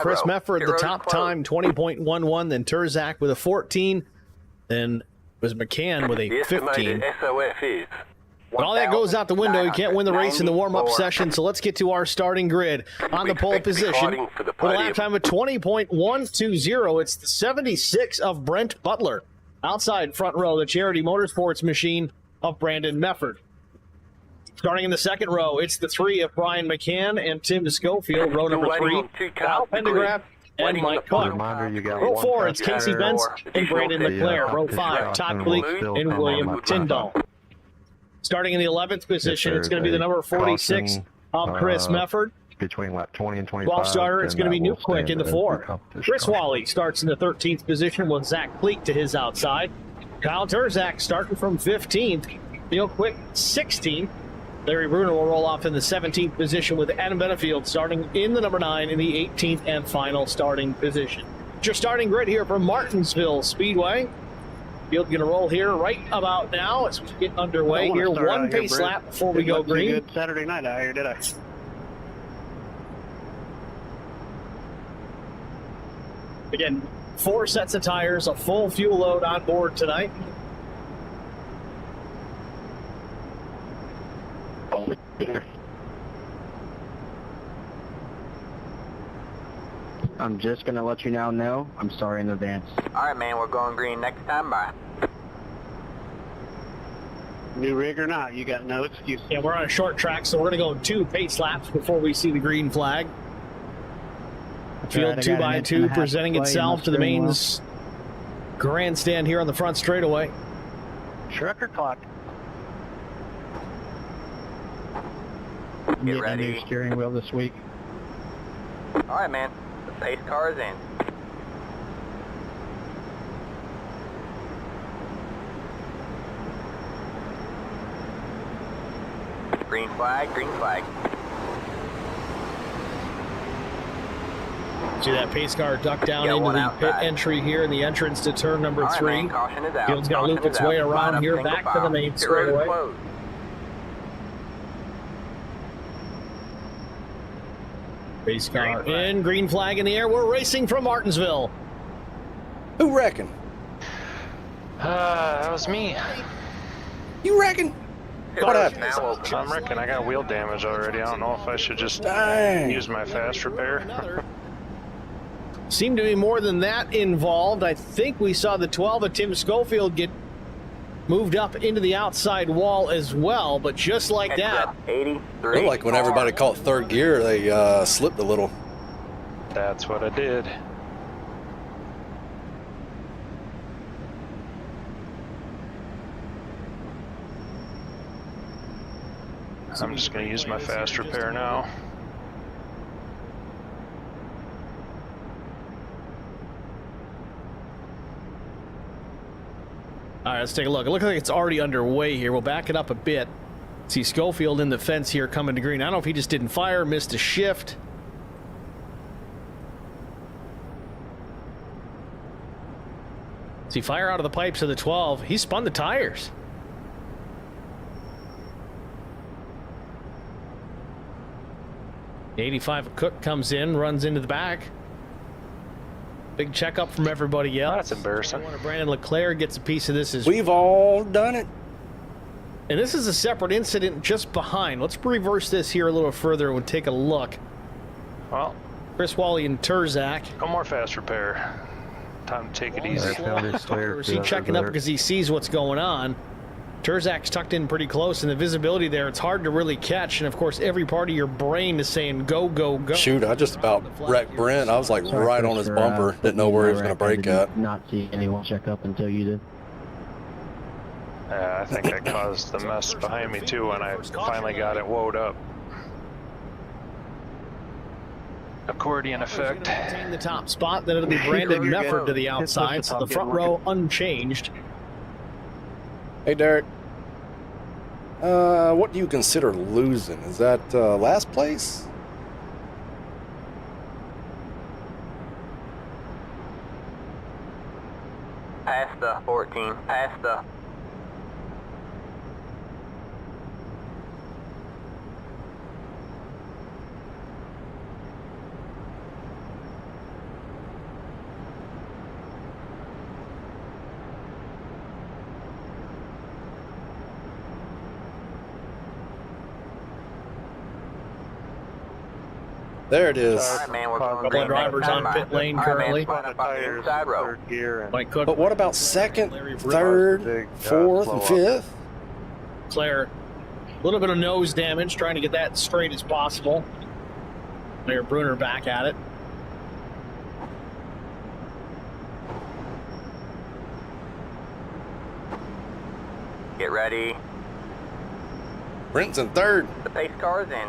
Chris Mefford, the top time, 20.11. Then Turzak with a 14. Then it was McCann with a 15. But all that goes out the window. You can't win the race in the warm-up session, so let's get to our starting grid. On the pole position, with a lap time of 20.120, it's the 76 of Brent Butler. Outside front row, the Charity Motorsports machine of Brandon Mefford. Starting in the second row, it's the 3 of Brian McCann and Tim Schofield. Row number 3, Kyle Pendergraft and Mike Cook. Row 4, it's Casey Bentz and Brandon Leclerc. Row 5, Todd Gleek and William Tyndall. Starting in the 11th position, it's going to be the number 46 of Chris Mefford. Between lap 20 and 25. 12 starter, it's going to be Newquick in the 4. Chris Wally starts in the 13th position with Zach Pleak to his outside. Kyle Turzak starting from 15th. Neil Quick 16th. Larry Bruner will roll off in the 17th position with Adam Benefield starting in the number 9 in the 18th and final starting position. Your starting grid here from Martinsville Speedway. Field going to roll here right about now as we get underway here. One pace lap before we go green. Good Saturday night out here, did I? Again, 4 sets of tires, a full fuel load on board tonight. I'm just going to let you now know. I'm sorry in advance. All right, man, we're going green next time. Bye. New rig or not, you got no excuse. Yeah, we're on a short track, so we're going to go 2 pace laps before we see the green flag. Field 2x2 presenting itself to the mains grandstand here on the front straightaway. Trucker clock. Get Getting ready. a new steering wheel this week. All right, man. The pace car is in. Green flag, green flag. See that pace car duck down Got into one the outside. pit entry here in the entrance to turn number All right, 3. man, caution is out. Field's got to Caution loop its is way out. around Line up here single back to file. the main Get ready to straightaway. close. Pace car in, green flag in the air. We're racing from Martinsville. Who reckon? That was me. You reckon? What happened? I'm reckon I got wheel damage already. I don't know if I should just Dang. use my fast repair. Seemed to be more than that involved. I think we saw the 12 of Tim Schofield get moved up into the outside wall as well, but just like that. 83. Looked like when everybody caught third gear, they slipped a little. That's what I did. I'm just going to use my fast repair now. All right, let's take a look. It looks like it's already underway here. We'll back it up a bit. See Schofield in the fence here coming to green. I don't know if he just didn't fire, missed a shift. See fire out of the pipes of the 12. He spun the tires. The 85 of Cook comes in, runs into the back. Big checkup from everybody else. That's embarrassing. Brandon Leclerc gets a piece of this as well. We've all done it. And this is a separate incident just behind. Let's reverse this here a little further and take a look. Well, Chris Wally and Turzak. no more fast repair. Time to take it easy. Is he checking up because he sees what's going on? Turzak's tucked in pretty close, and the visibility there, it's hard to really catch. And, of course, every part of your brain is saying, go, go, go. Shoot, I just about wrecked Brent. I was like right on his bumper. Didn't know where he was going to break at. Not see anyone check up until you did. I think I caused the mess behind me too when I finally got it woed up. Accordion effect. Maintain the top spot, then it'll be Brandon Mefford to the outside, so the front row unchanged. Hey, Derek. What do you consider losing? Is that last place? Past the 14. Past the. There it is. All right, man, we're going Couple of drivers on pit lane currently. All right, man, line up on the inside row. Third gear and Mike Cook, But what about second, Larry third, Big, fourth, blow and up. fifth? Claire, a little bit of nose damage, trying to get that straight as possible. Mayor Bruner back at it. Get ready. Brent's in third. The pace car is in.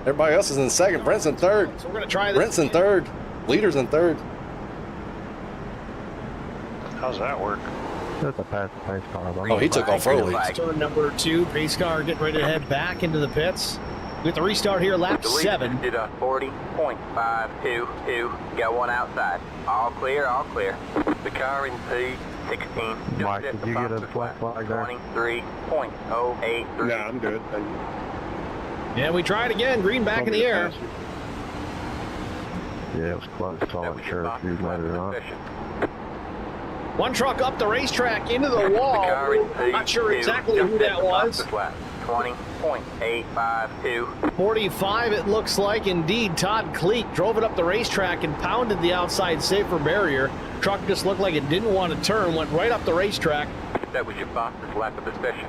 Everybody else is in second. Brent's in third. So we're going to try this. Brent's in third. Leader's in third. How's that work? That's a pass the pace car. Oh, he took off early. Turn number 2, pace car getting ready to head back into the pits. With the restart here, lap The leader 7. did a 40.522. Got one outside. All clear, all clear. The car in P16. Mike, did you get a flat flag there? 23.083. Yeah, I'm good. Thank you. And we try it again. Green back in the air. Yeah, it was close, so I wasn't sure if you made it or not. One truck up the racetrack into the The wall. car in P2. Not sure exactly who Just hit that the was. fastest lap. 20.852. 45, it looks like. Indeed, Todd Cleek drove it up the racetrack and pounded the outside safer barrier. Truck just looked like it didn't want to turn, went right up the racetrack. That was your fastest lap of the session.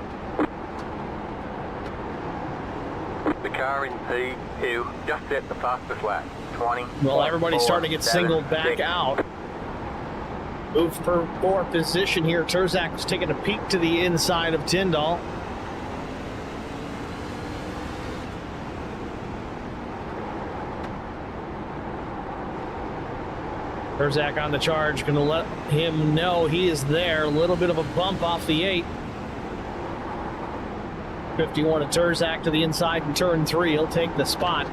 The car in P2 just hit the fastest lap. 20. Well, everybody's starting to get singled back out. Move for 4th position here. Terzak was taking a peek to the inside of Tyndall. Terzak on the charge, going to let him know he is there. A little bit of a bump off the 8. 51 of Terzak to the inside in turn 3. He'll take the spot.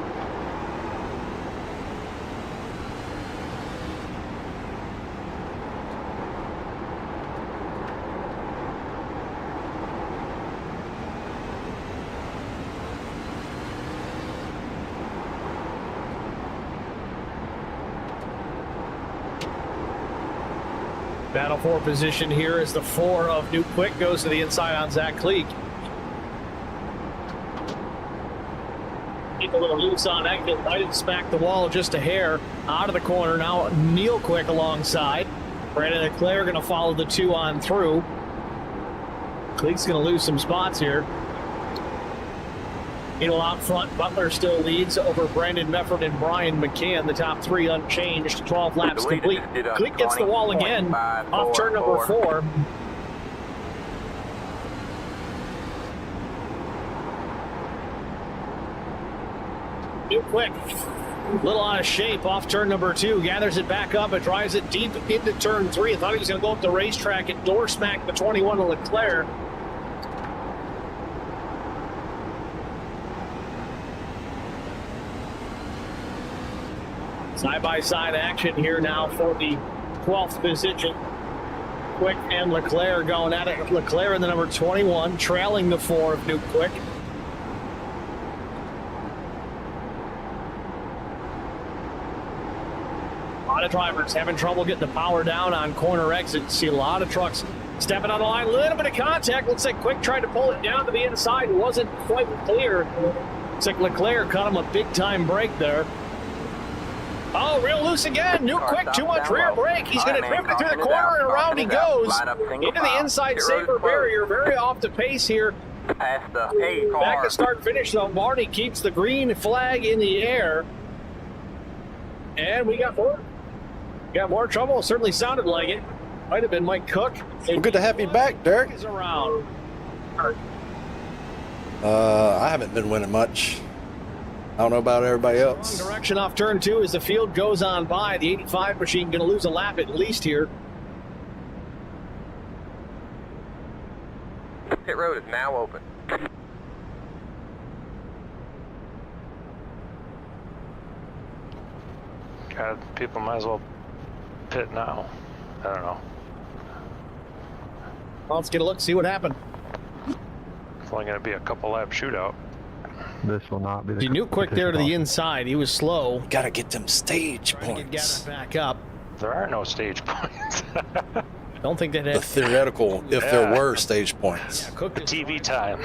Battle for position here as the 4 of New Quick goes to the inside on Zach Cleek. Keep a little loose on exit. I didn't smack the wall just a hair out of the corner. Now Neil Quick alongside. Brandon Leclerc going to follow the 2 on through. Cleek's going to lose some spots here. Meanwhile, out front, Butler still leads over Brandon Mefford and Brian McCann. The top 3 unchanged. 12 laps complete. Cleek gets the wall again off turn number 4. New Quick, a little out of shape off turn number 2. Gathers it back up and drives it deep into turn 3. I thought he was going to go up the racetrack and door smack the 21 of Leclerc. Side-by-side action here now for the 12th position. Quick and Leclerc going at it. Leclerc in the number 21, trailing the 4 of New Quick. A lot of drivers having trouble getting the power down on corner exits. See a lot of trucks stepping on the line. A little bit of contact. Looks like Quick tried to pull it down to the inside. It wasn't quite clear. Looks like Leclerc caught him a big-time break there. Oh, real loose again. New Quick, too much rear brake. He's going to drift it through the corner, and around he goes. Into the inside safer barrier. Very off the pace here. Past the 8 car. Back to start finish, though. Marty keeps the green flag in the air. And we got more. Got more trouble. Certainly sounded like it. Might have been Mike Cook. Well, good to have you back, Derek. Is around. I haven't been winning much. I don't know about everybody Wrong else. direction off turn 2 as the field goes on by. The 85 machine going to lose a lap at least here. Pit road is now open. God, people might as well pit now. I don't know. Well, let's get a look, see what happened. It's only going to be a couple lap shootout. This will not be the He knew Quick there to the inside. He was slow. Gotta get them stage Trying to get points. gathered back up. There are no stage points. Don't think that The had theoretical, if there were stage points. Cook The TV time.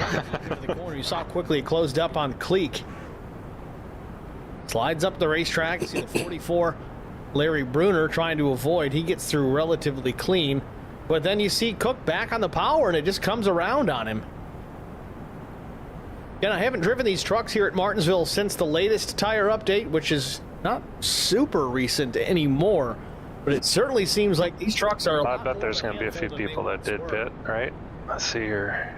into the corner. You saw quickly it closed up on Cleek. Slides up the racetrack. See the 44 Larry Bruner trying to avoid. He gets through relatively clean. But then you see Cook back on the power, and it just comes around on him. Again, I haven't driven these trucks here at Martinsville since the latest tire update, which is not super recent anymore. But it certainly seems like these trucks are... I bet there's going to be a few people that did pit, right? Let's see here.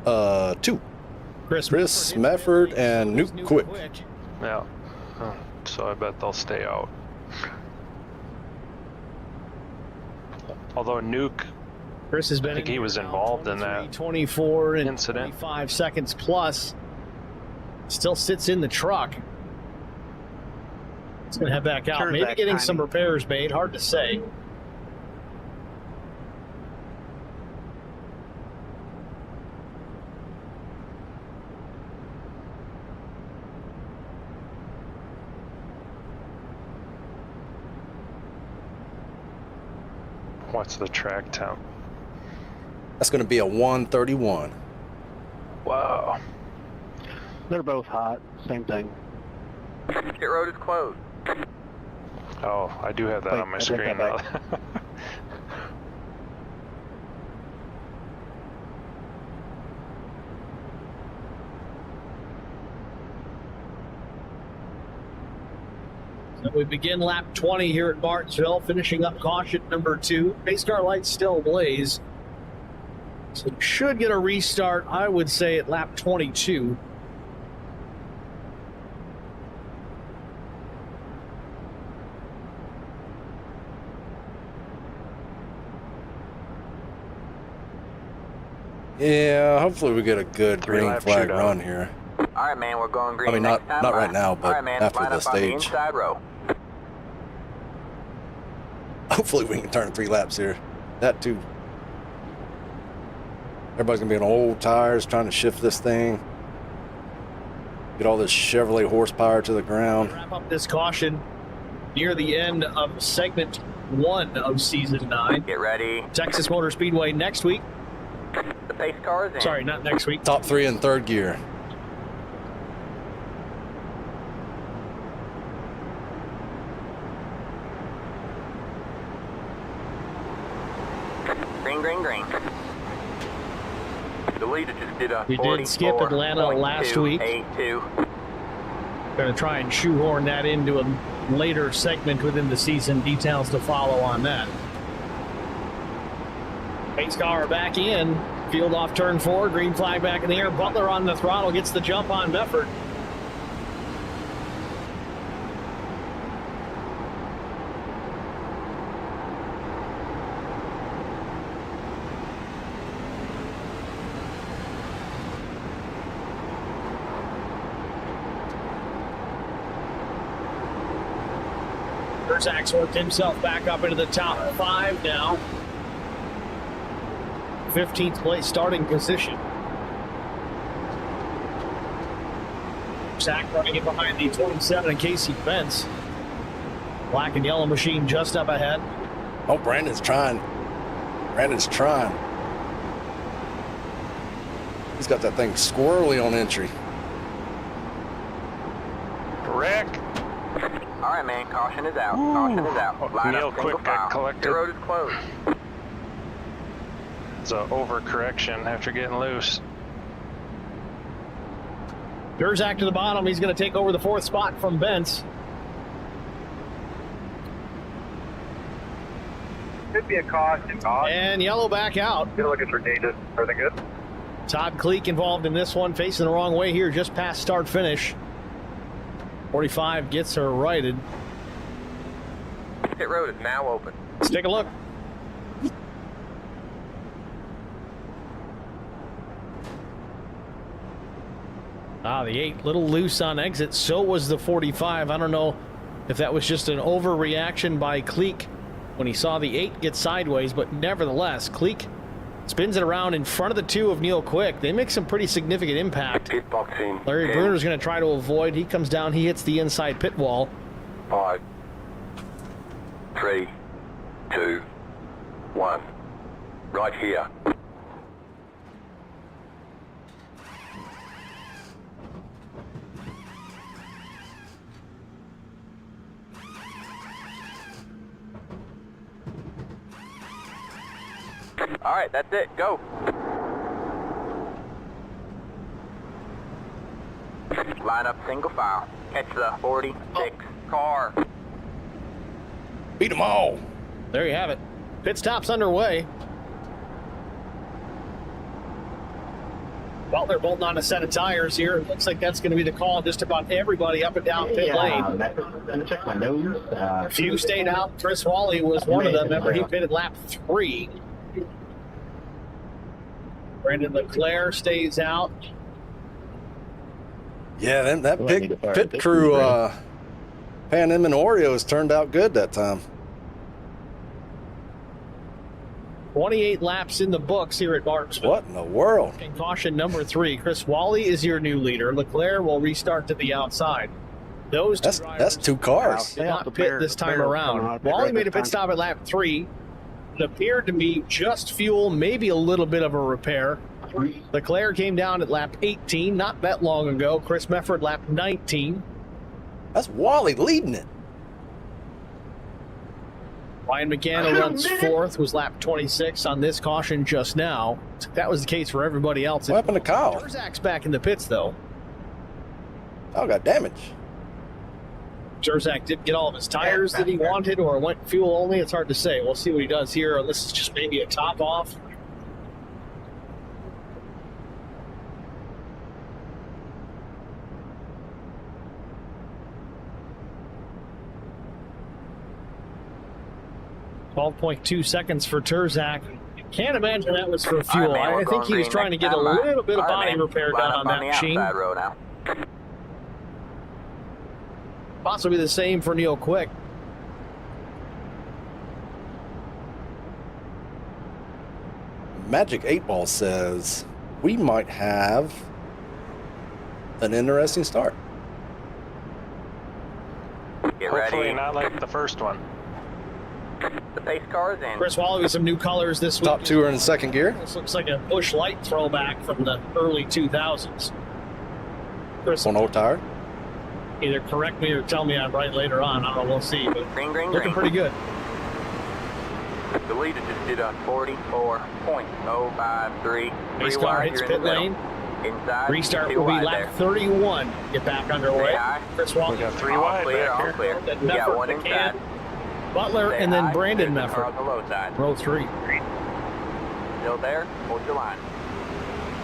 2. Chris Mefford and Nuke Quick. Yeah. So I bet they'll stay out. Although Nuke, Chris has been I think he was involved in that 24 and incident. 25 seconds plus. Still sits in the truck. It's going to head back out. Maybe getting some repairs made. Hard to say. What's the track temp? That's going to be a 131. Wow. They're both hot. Same thing. Pit road is closed. Oh, I do have that on my screen now. So we begin lap 20 here at Martinsville, finishing up caution number 2. Pace car lights still ablaze. So we should get a restart, I would say, at lap 22. Yeah, hopefully we get a good green Three-lap flag shootout. run here. All right, man, we're going green. I mean, next time. not right now, but All right, man, after line the up on the stage. inside row. Hopefully we can turn 3 laps here. That too. Everybody's gonna be on old tires trying to shift this thing. Get all this Chevrolet horsepower to the ground. Wrap up this caution near the end of segment 1 of season 9. Get ready. Texas Motor Speedway next week. The pace car is in. Sorry, not next week. Top 3 in 3rd gear. Green, green, green. The leader just did a We did skip Atlanta last week. 44.282. Going to try and shoehorn that into a later segment within the season. Details to follow on that. Pace car back in. Field off turn 4. Green flag back in the air. Butler on the throttle. Gets the jump on Mefford. Zach's worked himself back up into the top 5 now. 15th place starting position. Zach running in behind the 27 and Casey Fence. Black and yellow machine just up ahead. Oh, Brandon's trying. Brandon's trying. He's got that thing squirrely on entry. Rick. All right, man, caution is out. Caution is out. Line Neil up single Quick got file. collected. The road is closed. It's an overcorrection after getting loose. Durzak to the bottom. He's going to take over the 4th spot from Bentz. Could be a caution. And yellow back out. Get a look at your data. Everything good? Todd Kleek involved in this one, facing the wrong way here, just past start finish. 45 gets her righted. Pit road is now open. Let's take a look. The 8 little loose on exit. So was the 45. I don't know if that was just an overreaction by Kleek when he saw the 8 get sideways, but nevertheless, Kleek spins it around in front of the 2 of Neil Quick. They make some pretty significant impact. Pit box in. Larry Bruner's going to try to avoid. He comes down. He hits the inside pit wall. 5, 3, 2, 1. Right here. All right, that's it. Go. Line up single file. Catch the 46 car. Beat them all. There you have it. Pit stop's underway. Well, they're bolting on a set of tires here. It looks like that's going to be the call. Just about everybody up and down pit lane. Check my nose. A few stayed out. Chris Wally was one of them. Remember, he pitted lap 3. Brandon Leclerc stays out. Yeah, that pit crew, Pan Am and Oreos turned out good that time. 28 laps in the books here at Martinsville. What in the world? And caution number 3. Chris Wally is your new leader. Leclerc will restart to the outside. Those two That's 2 cars. did not pit this time around. Wally made a pit stop at lap 3. It appeared to be just fuel, maybe a little bit of a repair. Leclerc came down at lap 18, not that long ago. Chris Mefford lap 19. That's Wally leading it. Ryan McCann runs 4th, was lap 26 on this caution just now. That was the case for everybody else. What happened to Kyle? Terzak's back in the pits, though. Kyle got damage. Terzak didn't get all of his tires that he wanted, or went fuel only. It's hard to say. We'll see what he does here. This is just maybe a top off. .2 seconds for Terzak. Can't imagine that was for fuel. Right, man, I think he was trying to get a little bit of body repair done on that machine. Row now. Possibly the same for Neil Quick. Magic 8 Ball says we might have an interesting start. Get Hopefully ready. not like the first one. The pace car is in. Chris Wally with some new colors this week. Top 2 are in second gear. This looks like a Busch Light throwback from the early 2000s. Chris, On old tire. either correct me or tell me I'm right later on. I don't know. We'll see. But Green, green, looking green. pretty good. The leader just did a 44.053. Pace Three car wide, hits you're in pit the middle. lane. Inside. Restart 2 will be wide lap there. 31. Get back underway. Stay high. Chris We Wally, got 3 All wide clear, back all here. clear. Then You got Mefford, one McCann, inside. Butler, Stay and then high. Brandon There's the car on Mefford. the low side. Row 3. Still there. Hold your line.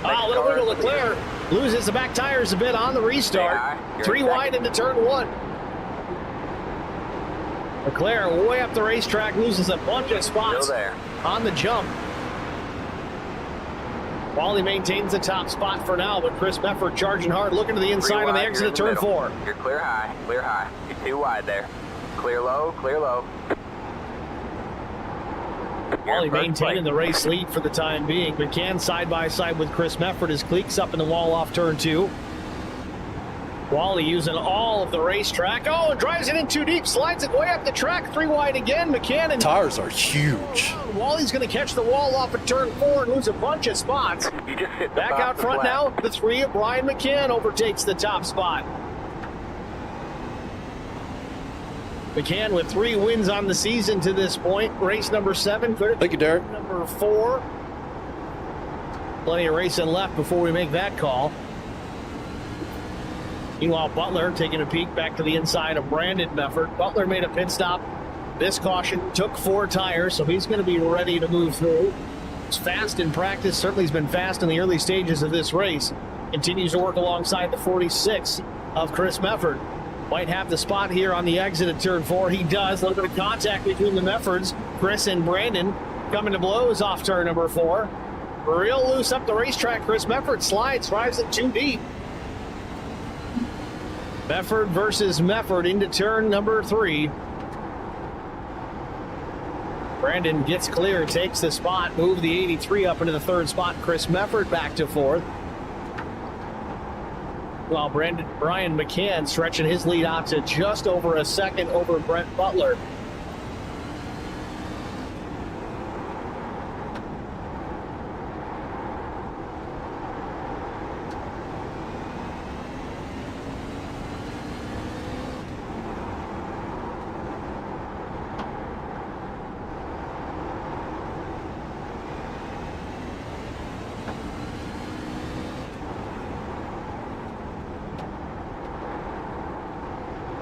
Ah, a little bit of Leclerc. Loses the back tires a bit on the restart. You're 3 in wide into turn 1. Leclerc way up the racetrack, loses a bunch of Still spots there. on the jump. Wally maintains the top spot for now, but Chris Mefford charging hard, looking to the inside on the wide, exit you're of in the turn 4. You're clear high. Clear high. You're 2 wide there. Clear low. Clear low. Wally You're in first maintaining place. the race lead for the time being. McCann side by side with Chris Mefford as Cleek's up in the wall off turn 2. Wally using all of the racetrack. Oh, and drives it in too deep. Slides it way up the track. 3 wide again. McCann and Tires are huge. Wally's going to catch the wall off at turn 4 and lose a bunch of spots. You just hit the Back out fastest front lap. now. The 3 of Brian McCann overtakes the top spot. McCann with 3 wins on the season to this point. Race number 7. Thank you, Derek. Number 4. Plenty of racing left before we make that call. Meanwhile, Butler taking a peek back to the inside of Brandon Mefford. Butler made a pit stop. This caution took 4 tires, so he's going to be ready to move through. He's fast in practice. Certainly has been fast in the early stages of this race. Continues to work alongside the 46 of Chris Mefford. Might have the spot here on the exit at turn 4. He does. A little bit of contact between the Meffords. Chris and Brandon coming to blows off turn number 4. Real loose up the racetrack. Chris Mefford slides, drives it too deep. Mefford versus Mefford into turn number 3. Brandon gets clear, takes the spot, move the 83 up into the 3rd spot. Chris Mefford back to 4th. While Brian McCann stretching his lead out to just over a second over Brent Butler.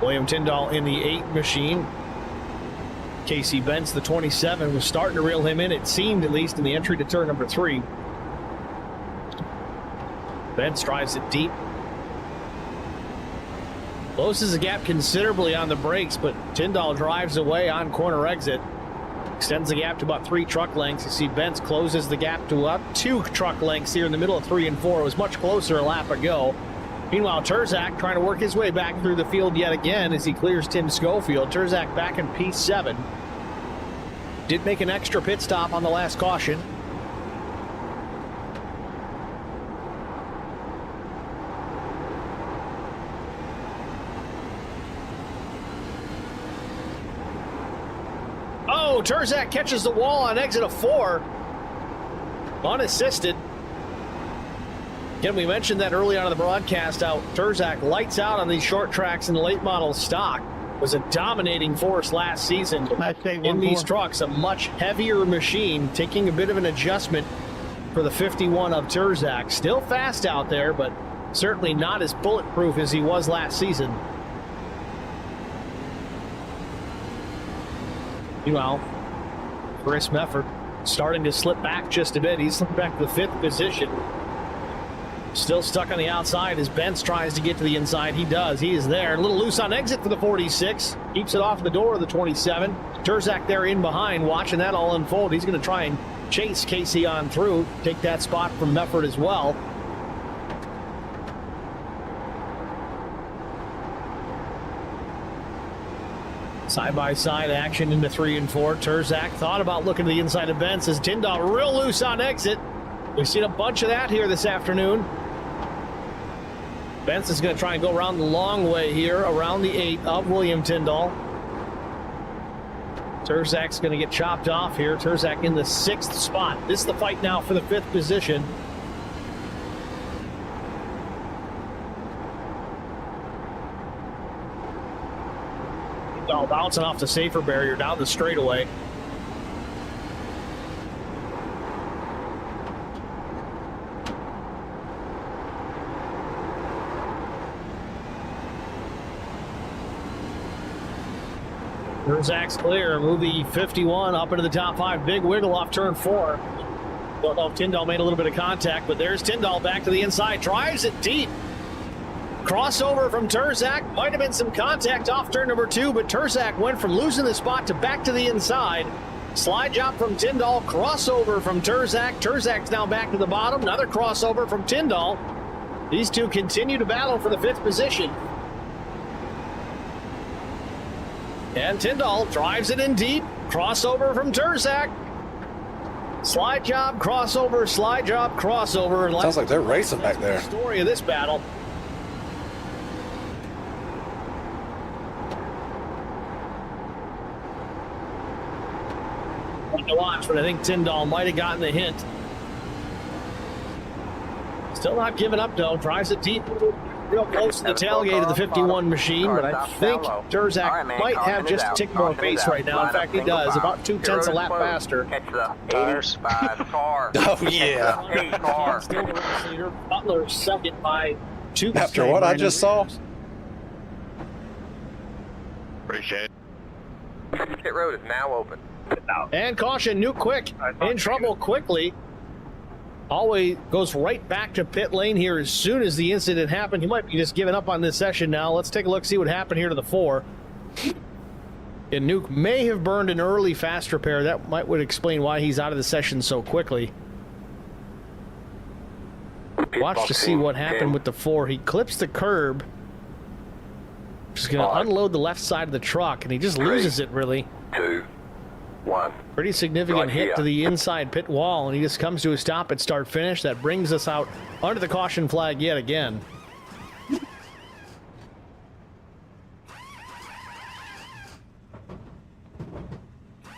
William Tyndall in the 8 machine. Casey Bentz, the 27, was starting to reel him in, it seemed, at least in the entry to turn number 3. Bentz drives it deep. Closes the gap considerably on the brakes, but Tyndall drives away on corner exit. Extends the gap to about 3 truck lengths. You see Bentz closes the gap to up 2 truck lengths here in the middle of 3 and 4. It was much closer a lap ago. Meanwhile, Terzak trying to work his way back through the field yet again as he clears Tim Schofield. Terzak back in P7. Did make an extra pit stop on the last caution. Oh, Terzak catches the wall on exit of 4. Unassisted. Again, we mentioned that early on in the broadcast how Terzak lights out on these short tracks in the late model stock. Was a dominating force last season in these trucks. A much heavier machine, taking a bit of an adjustment for the 51 of Terzak. Still fast out there, but certainly not as bulletproof as he was last season. Meanwhile, Chris Mefford starting to slip back just a bit. He's slipped back to the 5th position. Still stuck on the outside as Bentz tries to get to the inside. He does. He is there. A little loose on exit for the 46. Keeps it off the door of the 27. Terzak there in behind, watching that all unfold. He's going to try and chase Casey on through. Take that spot from Mefford as well. Side-by-side action into 3 and 4. Terzak thought about looking to the inside of Bentz as Tyndall real loose on exit. We've seen a bunch of that here this afternoon. Bentz is going to try and go around the long way here, around the 8 of William Tyndall. Terzak's going to get chopped off here. Terzak in the 6th spot. This is the fight now for the 5th position. Tyndall bouncing off the safer barrier down the straightaway. Terzak's clear. Move the 51 up into the top 5. Big wiggle off turn 4. Don't know if Tyndall made a little bit of contact, but there's Tyndall back to the inside. Drives it deep. Crossover from Terzak. Might have been some contact off turn number 2, but Terzak went from losing the spot to back to the inside. Slide job from Tyndall. Crossover from Terzak. Terzak's now back to the bottom. Another crossover from Tyndall. These two continue to battle for the 5th position. And Tyndall drives it in deep. Crossover from Terzak. Slide job, crossover, slide job, crossover. Sounds like they're racing back there. The story of this battle. Fun to watch, but I think Tyndall might have gotten the hint. Still not giving up, though. Drives it deep. Real close to the tailgate of the 51 machine, but I think Terzak might have just a tick more pace right now. In fact, he does. About 2/10 a lap faster. Tires. Oh, yeah. Still the race leader. Butler second by 2. After what I just saw? Appreciate it. Pit road is now open. And caution, Nuke Quick in trouble quickly. Always goes right back to pit lane here as soon as the incident happened. He might be just giving up on this session now. Let's take a look, see what happened here to the 4. And Nuke may have burned an early fast repair. That would explain why he's out of the session so quickly. Watch to see what happened with the 4. He clips the curb. Just going to unload the left side of the truck, and he just loses it, really. 2, 1. Pretty significant hit to the inside pit wall, and he just comes to a stop at start finish. That brings us out under the caution flag yet again.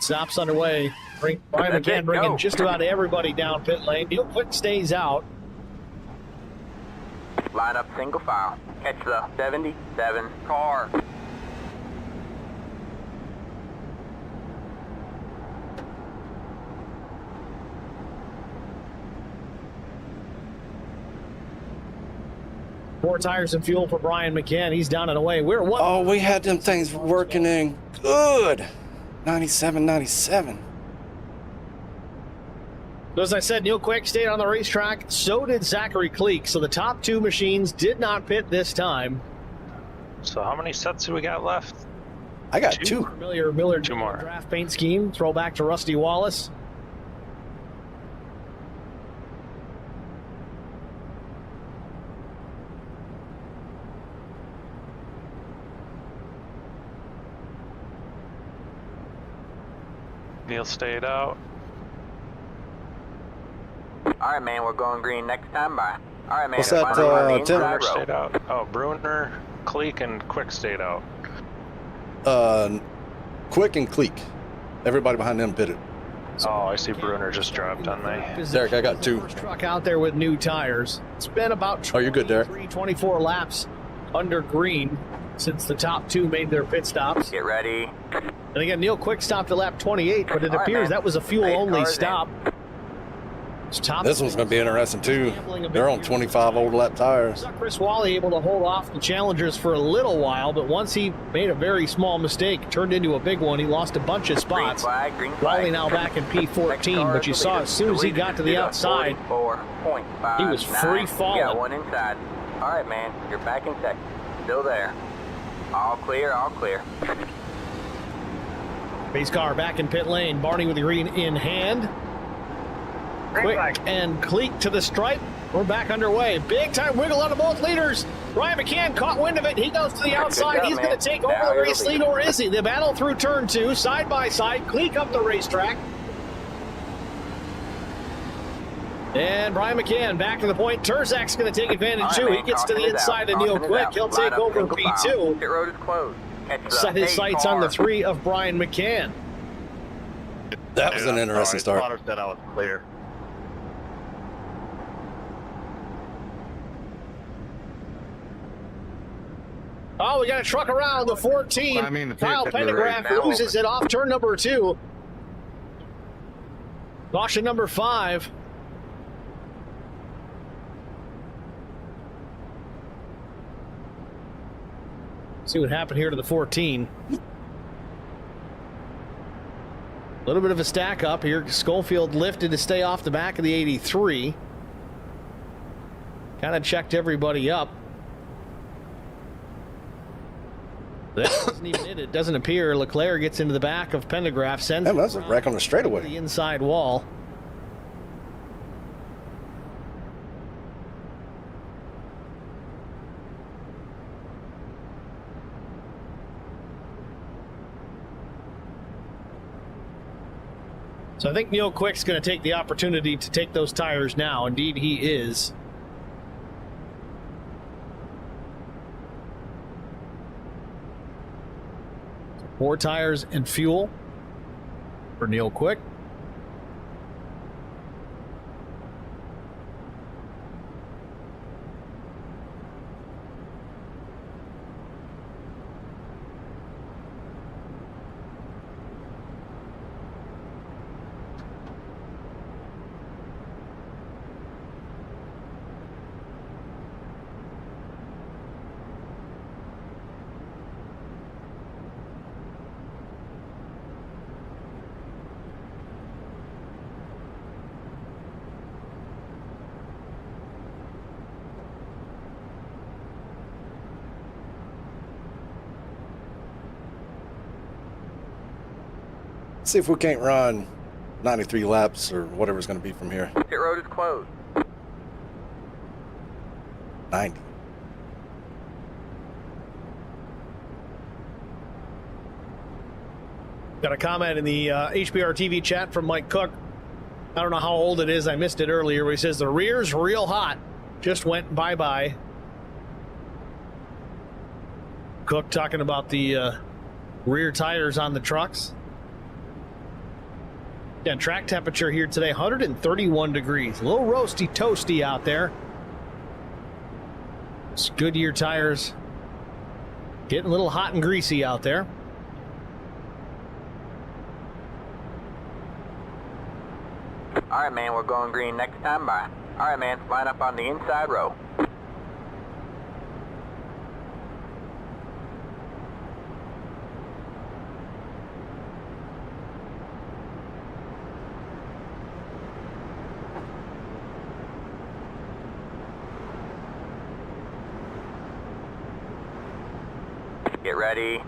Stops underway. Brian McCann bringing just about everybody down pit lane. Neil Quick stays out. Line up single file. Catch the 77 car. 4 tires and fuel for Brian McCann. He's down and away. We're what? Oh, we had them things working in good. 97, 97. As I said, Neil Quick stayed on the racetrack. So did Zachary Cleek. So the top 2 machines did not pit this time. So how many sets do we got left? I got 2. Miller 2 more. Draft paint scheme. Throwback to Rusty Wallace. Neil stayed out. All right, man, we're going green next time. Bye. All right, man. What's that, finally on the Tim? inside Bruner row. stayed out. Oh, Bruner, Cleek, and Quick stayed out. Quick and Cleek. Everybody behind them pitted. Oh, I see Bruner just dropped on me. Derek, I got 2. First truck out there with new tires. It's been about Oh, you're good, Derek. 24 laps under green since the top 2 made their pit stops. Get ready. And again, Neil Quick stopped at lap 28, but it All right, appears man. that was a fuel-only stop. This one's going to be interesting, too. They're on 25 old lap tires. Chris Wally able to hold off the challengers for a little while, but once he made a very small mistake, turned into a big one. He lost a bunch of spots. Green flag. Wally now back in P14, but you saw as soon as he got to the outside, he was free falling. Got 1 inside. All right, man, you're back in second. Still there. All clear, all clear. Pace car back in pit lane. Barney with the green in hand. Green Quick flag. and Cleek to the stripe. We're back underway. Big time wiggle out of both leaders. Brian McCann caught wind of it. He goes to the outside. job, He's going man. to take Now over the you're race leading. lead, or is he? The battle through turn 2, side by side. Cleek up the racetrack. And Brian McCann back to the point. Terzak's going to take advantage All right, too. man, He gets to the caution is inside out. of Neil Caution is Quick. out. He'll Line take up, over single file. P2. Pit road is closed. Catch the Set his A sights car. on the 3 of Brian McCann. That was an interesting start. Spotter said I was clear. Oh, we got a truck around the 14. I mean, the Kyle tape that we were Pendergraph now loses it off turn number 2. Caution number 5. See what happened here to the 14. A little bit of a stack up here. Schofield lifted to stay off the back of the 83. Kind of checked everybody up. That wasn't even it. It doesn't appear. Leclerc gets into the back of Pendergraph, sends Damn, it that's a around wreck on the the straightaway. inside wall. So I think Neil Quick's going to take the opportunity to take those tires now. Indeed, he is. So 4 tires and fuel for Neil Quick. See if we can't run 93 laps or whatever it's going to be from here. Pit road is closed. 90. Got a comment in the HBR TV chat from Mike Cook. I don't know how old it is. I missed it earlier where he says the rear's real hot. Just went bye-bye. Cook talking about the rear tires on the trucks. Yeah, track temperature here today, 131 degrees. A little roasty toasty out there. It's Goodyear tires getting a little hot and greasy out there. All right, man, we're going green next time. Bye. All right, man, line up on the inside row. get ready.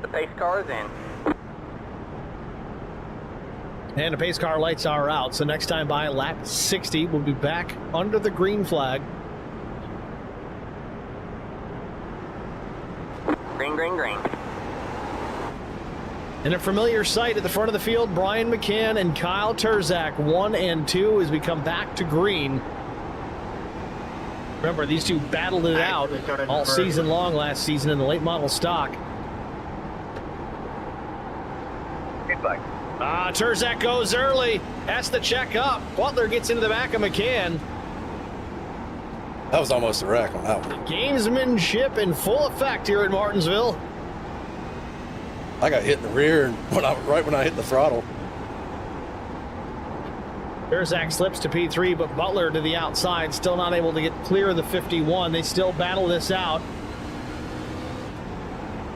The pace car is in. And the pace car lights are out, so next time by lap 60, we'll be back under the green flag. Green, green, green. In a familiar sight at the front of the field, Brian McCann and Kyle Terzak, 1 and 2, as we come back to green. Remember, these two battled it out all season long last season in the late model stock. Terzak goes early, has to check up. Butler gets into the back of McCann. That was almost a wreck on that one. Gamesmanship in full effect here at Martinsville. I got hit in the rear right when I hit the throttle. Terzak slips to P3, but Butler to the outside, still not able to get clear of the 51. They still battle this out.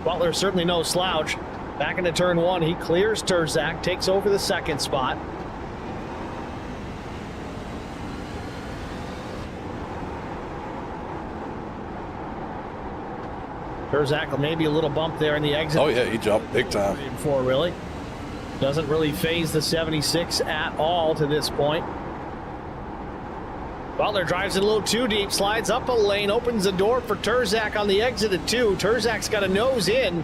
Butler certainly no slouch. Back into turn 1, he clears Terzak, takes over the second spot. Terzak maybe a little bump there in the exit. Oh yeah, he jumped big time. Before really. Doesn't really phase the 76 at all to this point. Butler drives it a little too deep, slides up a lane, opens the door for Terzak on the exit at 2. Terzak's got a nose in.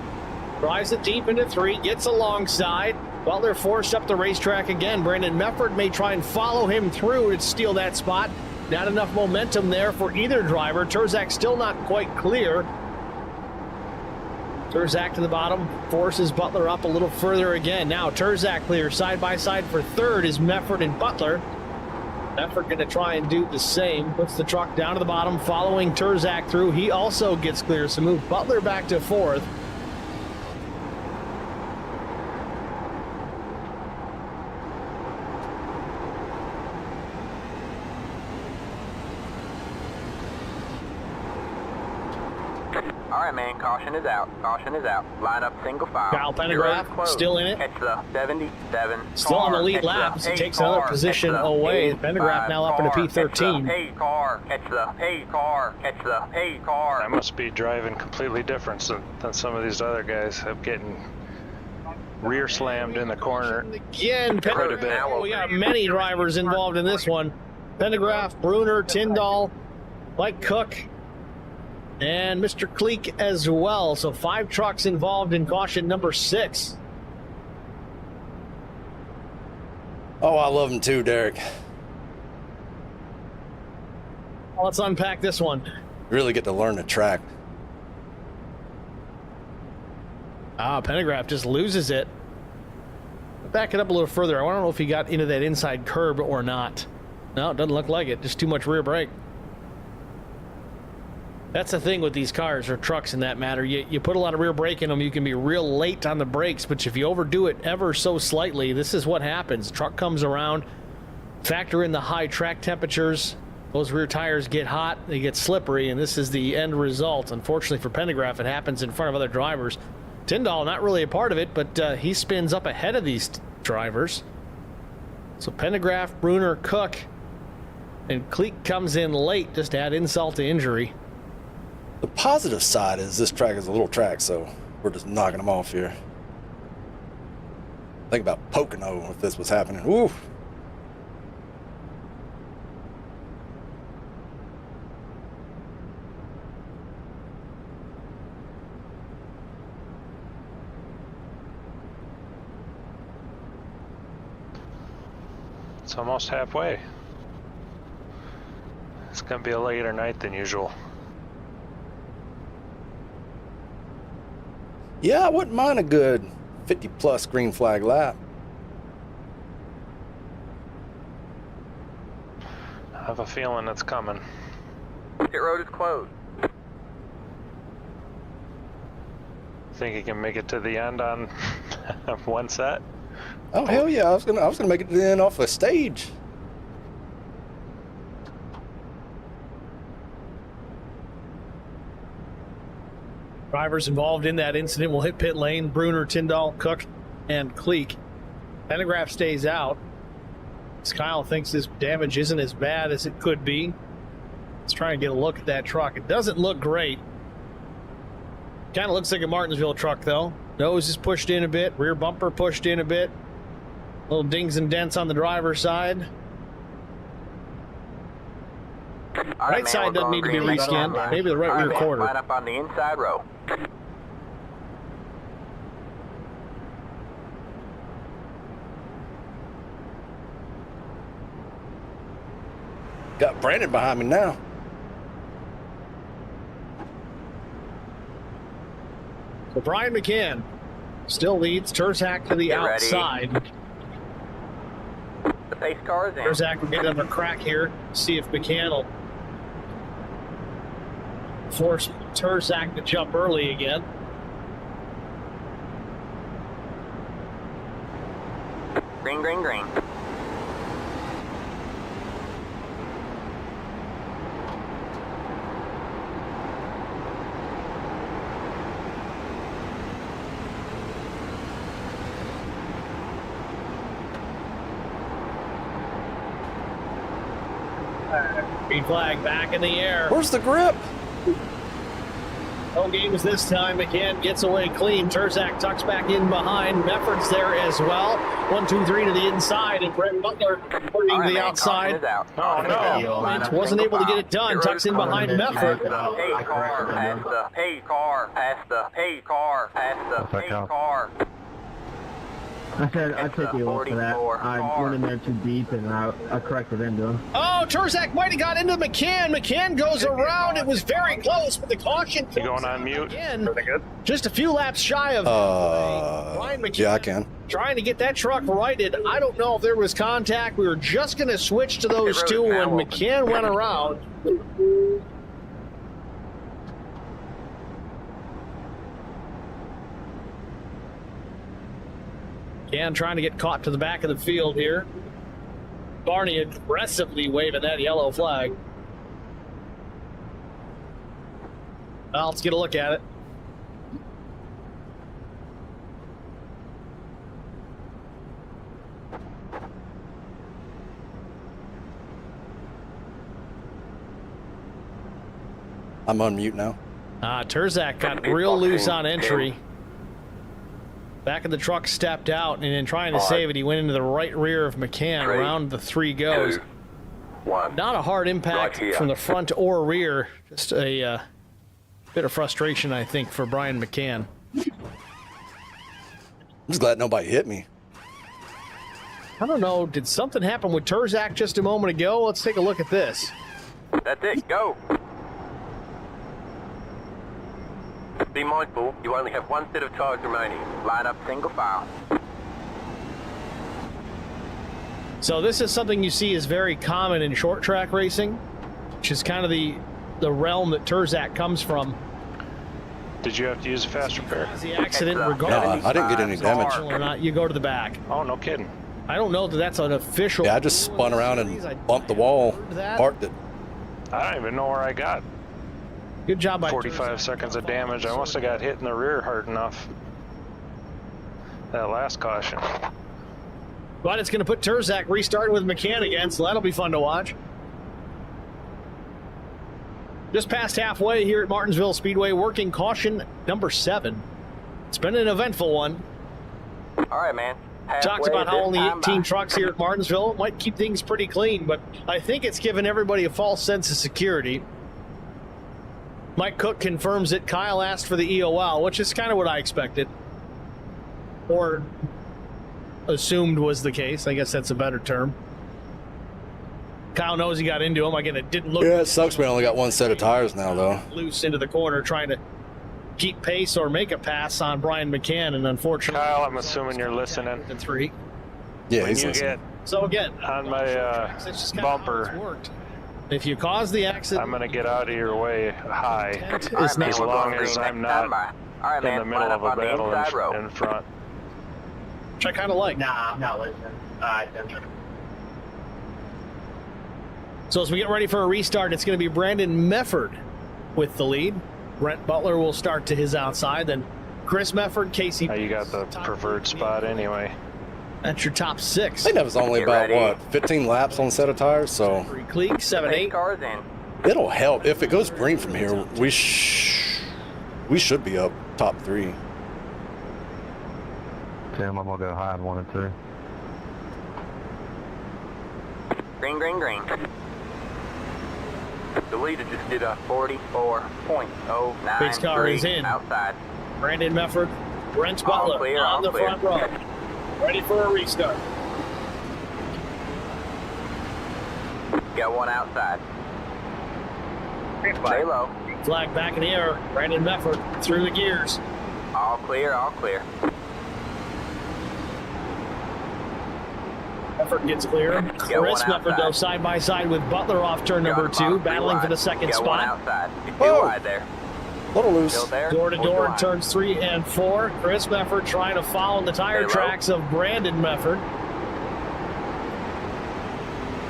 Drives it deep into 3, gets alongside. Butler forced up the racetrack again. Brandon Mefford may try and follow him through to steal that spot. Not enough momentum there for either driver. Terzak still not quite clear. Terzak to the bottom, forces Butler up a little further again. Now Terzak clear side by side for third is Mefford and Butler. Mefford going to try and do the same. Puts the truck down to the bottom, following Terzak through. He also gets clear, so move Butler back to fourth. All right, man, caution is out. Caution is out. Line up single file. Kyle Pendergraft still in it. Catch the 77. Still on the lead lap, so takes another position away. Pendergraft now up into P13. Hey car, catch the hey car, catch the hey car. I must be driving completely different than some of these other guys. I'm getting rear slammed in the corner. Again, Pendergraft. We got many drivers involved in this one. Pendergraft, Bruner, Tyndall, Mike Cook, and Mr. Kleek as well. So 5 trucks involved in caution number 6. Oh, I love him too, Derek. Well, let's unpack this one. Really get to learn the track. Pendergraft just loses it. Back it up a little further. I don't know if he got into that inside curb or not. No, it doesn't look like it. Just too much rear brake. That's the thing with these cars or trucks in that matter. You put a lot of rear brake in them, you can be real late on the brakes, but if you overdo it ever so slightly, this is what happens. The truck comes around, factor in the high track temperatures, those rear tires get hot, they get slippery, and this is the end result. Unfortunately for Pendergraft, it happens in front of other drivers. Tyndall, not really a part of it, but he spins up ahead of these drivers. So Pendergraft, Bruner, Cook, and Kleek comes in late just to add insult to injury. The positive side is this track is a little track, so we're just knocking them off here. Think about Pocono if this was happening. Ooh. It's almost halfway. It's gonna be a later night than usual. Yeah, I wouldn't mind a good 50-plus green flag lap. I have a feeling it's coming. Pit road is closed. Think you can make it to the end on one set? Oh hell yeah! I was gonna make it to the end off a stage. Drivers involved in that incident will hit pit lane. Bruner, Tyndall, Cook, and Kleek. Pendergraft stays out. Kyle thinks this damage isn't as bad as it could be. Let's try and get a look at that truck. It doesn't look great. Kind of looks like a Martinsville truck, though. Nose is pushed in a bit. Rear bumper pushed in a bit. Little dings and dents on the driver's side. Right side doesn't need to be reskinned. Maybe the right rear quarter. Line up on the inside row. Got Brandon behind me now. So Brian McCann still leads. Terzak to the outside. The pace car is in. Terzak will get another crack here. See if McCann will force Terzak to jump early again. Green, green, green. Green flag back in the air. Where's the grip? No games this time. McCann gets away clean. Terzak tucks back in behind. Mefford's there as well. 1, 2, 3 to the inside, and Brent Butler putting the outside. Oh, no. Wasn't able to get it done. Tucks in behind Mefford. Paid car, past the paid car, past the paid car, past the paid car. I said I'd take you off for that. I went in there too deep and I corrected into him. Oh, Terzak might have got into McCann. McCann goes around. It was very close, but the caution. You going on mute? Again, just a few laps shy of Brian McCann. Yeah, I can. Trying to get that truck righted. I don't know if there was contact. We were just going to switch to those two when McCann went around. McCann trying to get caught to the back of the field here. Barney aggressively waving that yellow flag. Well, let's get a look at it. I'm on mute now. Terzak got real loose on entry. Back of the truck stepped out, and in trying to save it, he went into the right rear of McCann. Around the 3 goes. 2, 1. Not a hard impact from the front or rear. Just a bit of frustration, I think, for Brian McCann. I'm just glad nobody hit me. I don't know. Did something happen with Terzak just a moment ago? Let's take a look at this. That's it, go. Be mindful, you only have 1 set of tires remaining. Line up single file. So this is something you see is very common in short track racing, which is kind of the realm that Terzak comes from. Did you have to use a fast repair? The accident, No, regardless I didn't get any damage. or not, you go to the back. Oh, no kidding. I don't know that that's an official. Yeah, I just spun around and bumped the wall, parked it. I don't even know where I got. Good job by 45 seconds of damage. I must have got hit in the rear hard enough. That last caution. But it's going to put Terzak restarting with McCann again, so that'll be fun to watch. Just past halfway here at Martinsville Speedway, working caution number 7. It's been an eventful one. All right, man. Talked about how only 18 trucks here at Martinsville might keep things pretty clean, but I think it's given everybody a false sense of security. Mike Cook confirms it. Kyle asked for the EOL, which is kind of what I expected. Or assumed was the case. I guess that's a better term. Kyle knows he got into him. Again, it didn't look... Yeah, it sucks we only got 1 set of tires now, though. Loose into the corner, trying to keep pace or make a pass on Brian McCann, and unfortunately... Kyle, I'm assuming you're listening. The 3. Yeah, When he's you listening. So again, on my that's just kind of how bumper, it's worked. If you cause the accident... I'm going to get out of your way high. Is As long as I'm not in the middle of a battle in front. Which I kind of like. Nah, I'm not listening. So as we get ready for a restart, it's going to be Brandon Mefford with the lead. Brent Butler will start to his outside, then Chris Mefford, Casey. You got the preferred spot anyway. That's your top 6. I think that was only about, what, 15 laps on a set of tires, so... Cleek, 7, 8. Cars in. It'll help. If it goes green from here, We should be up top 3. Tim, I'm gonna go hide 1 and 2. Green, green, green. The leader just did a 44.09. Pace car is in. Outside. Brandon Mefford, Brent All Butler clear, on all the clear. front row. Ready for a restart. Got one outside. Stay low. Flag back in the air. Brandon Mefford through the gears. All clear, all clear. Mefford gets clear. Chris Mefford though side by side with Butler off turn number 2, battling for the second Got one spot. outside. Too Oh. wide there. Little loose. Still there. Door to Or door too in wide? turns 3 and 4. Chris Mefford trying to follow in the tire Stay low. tracks of Brandon Mefford.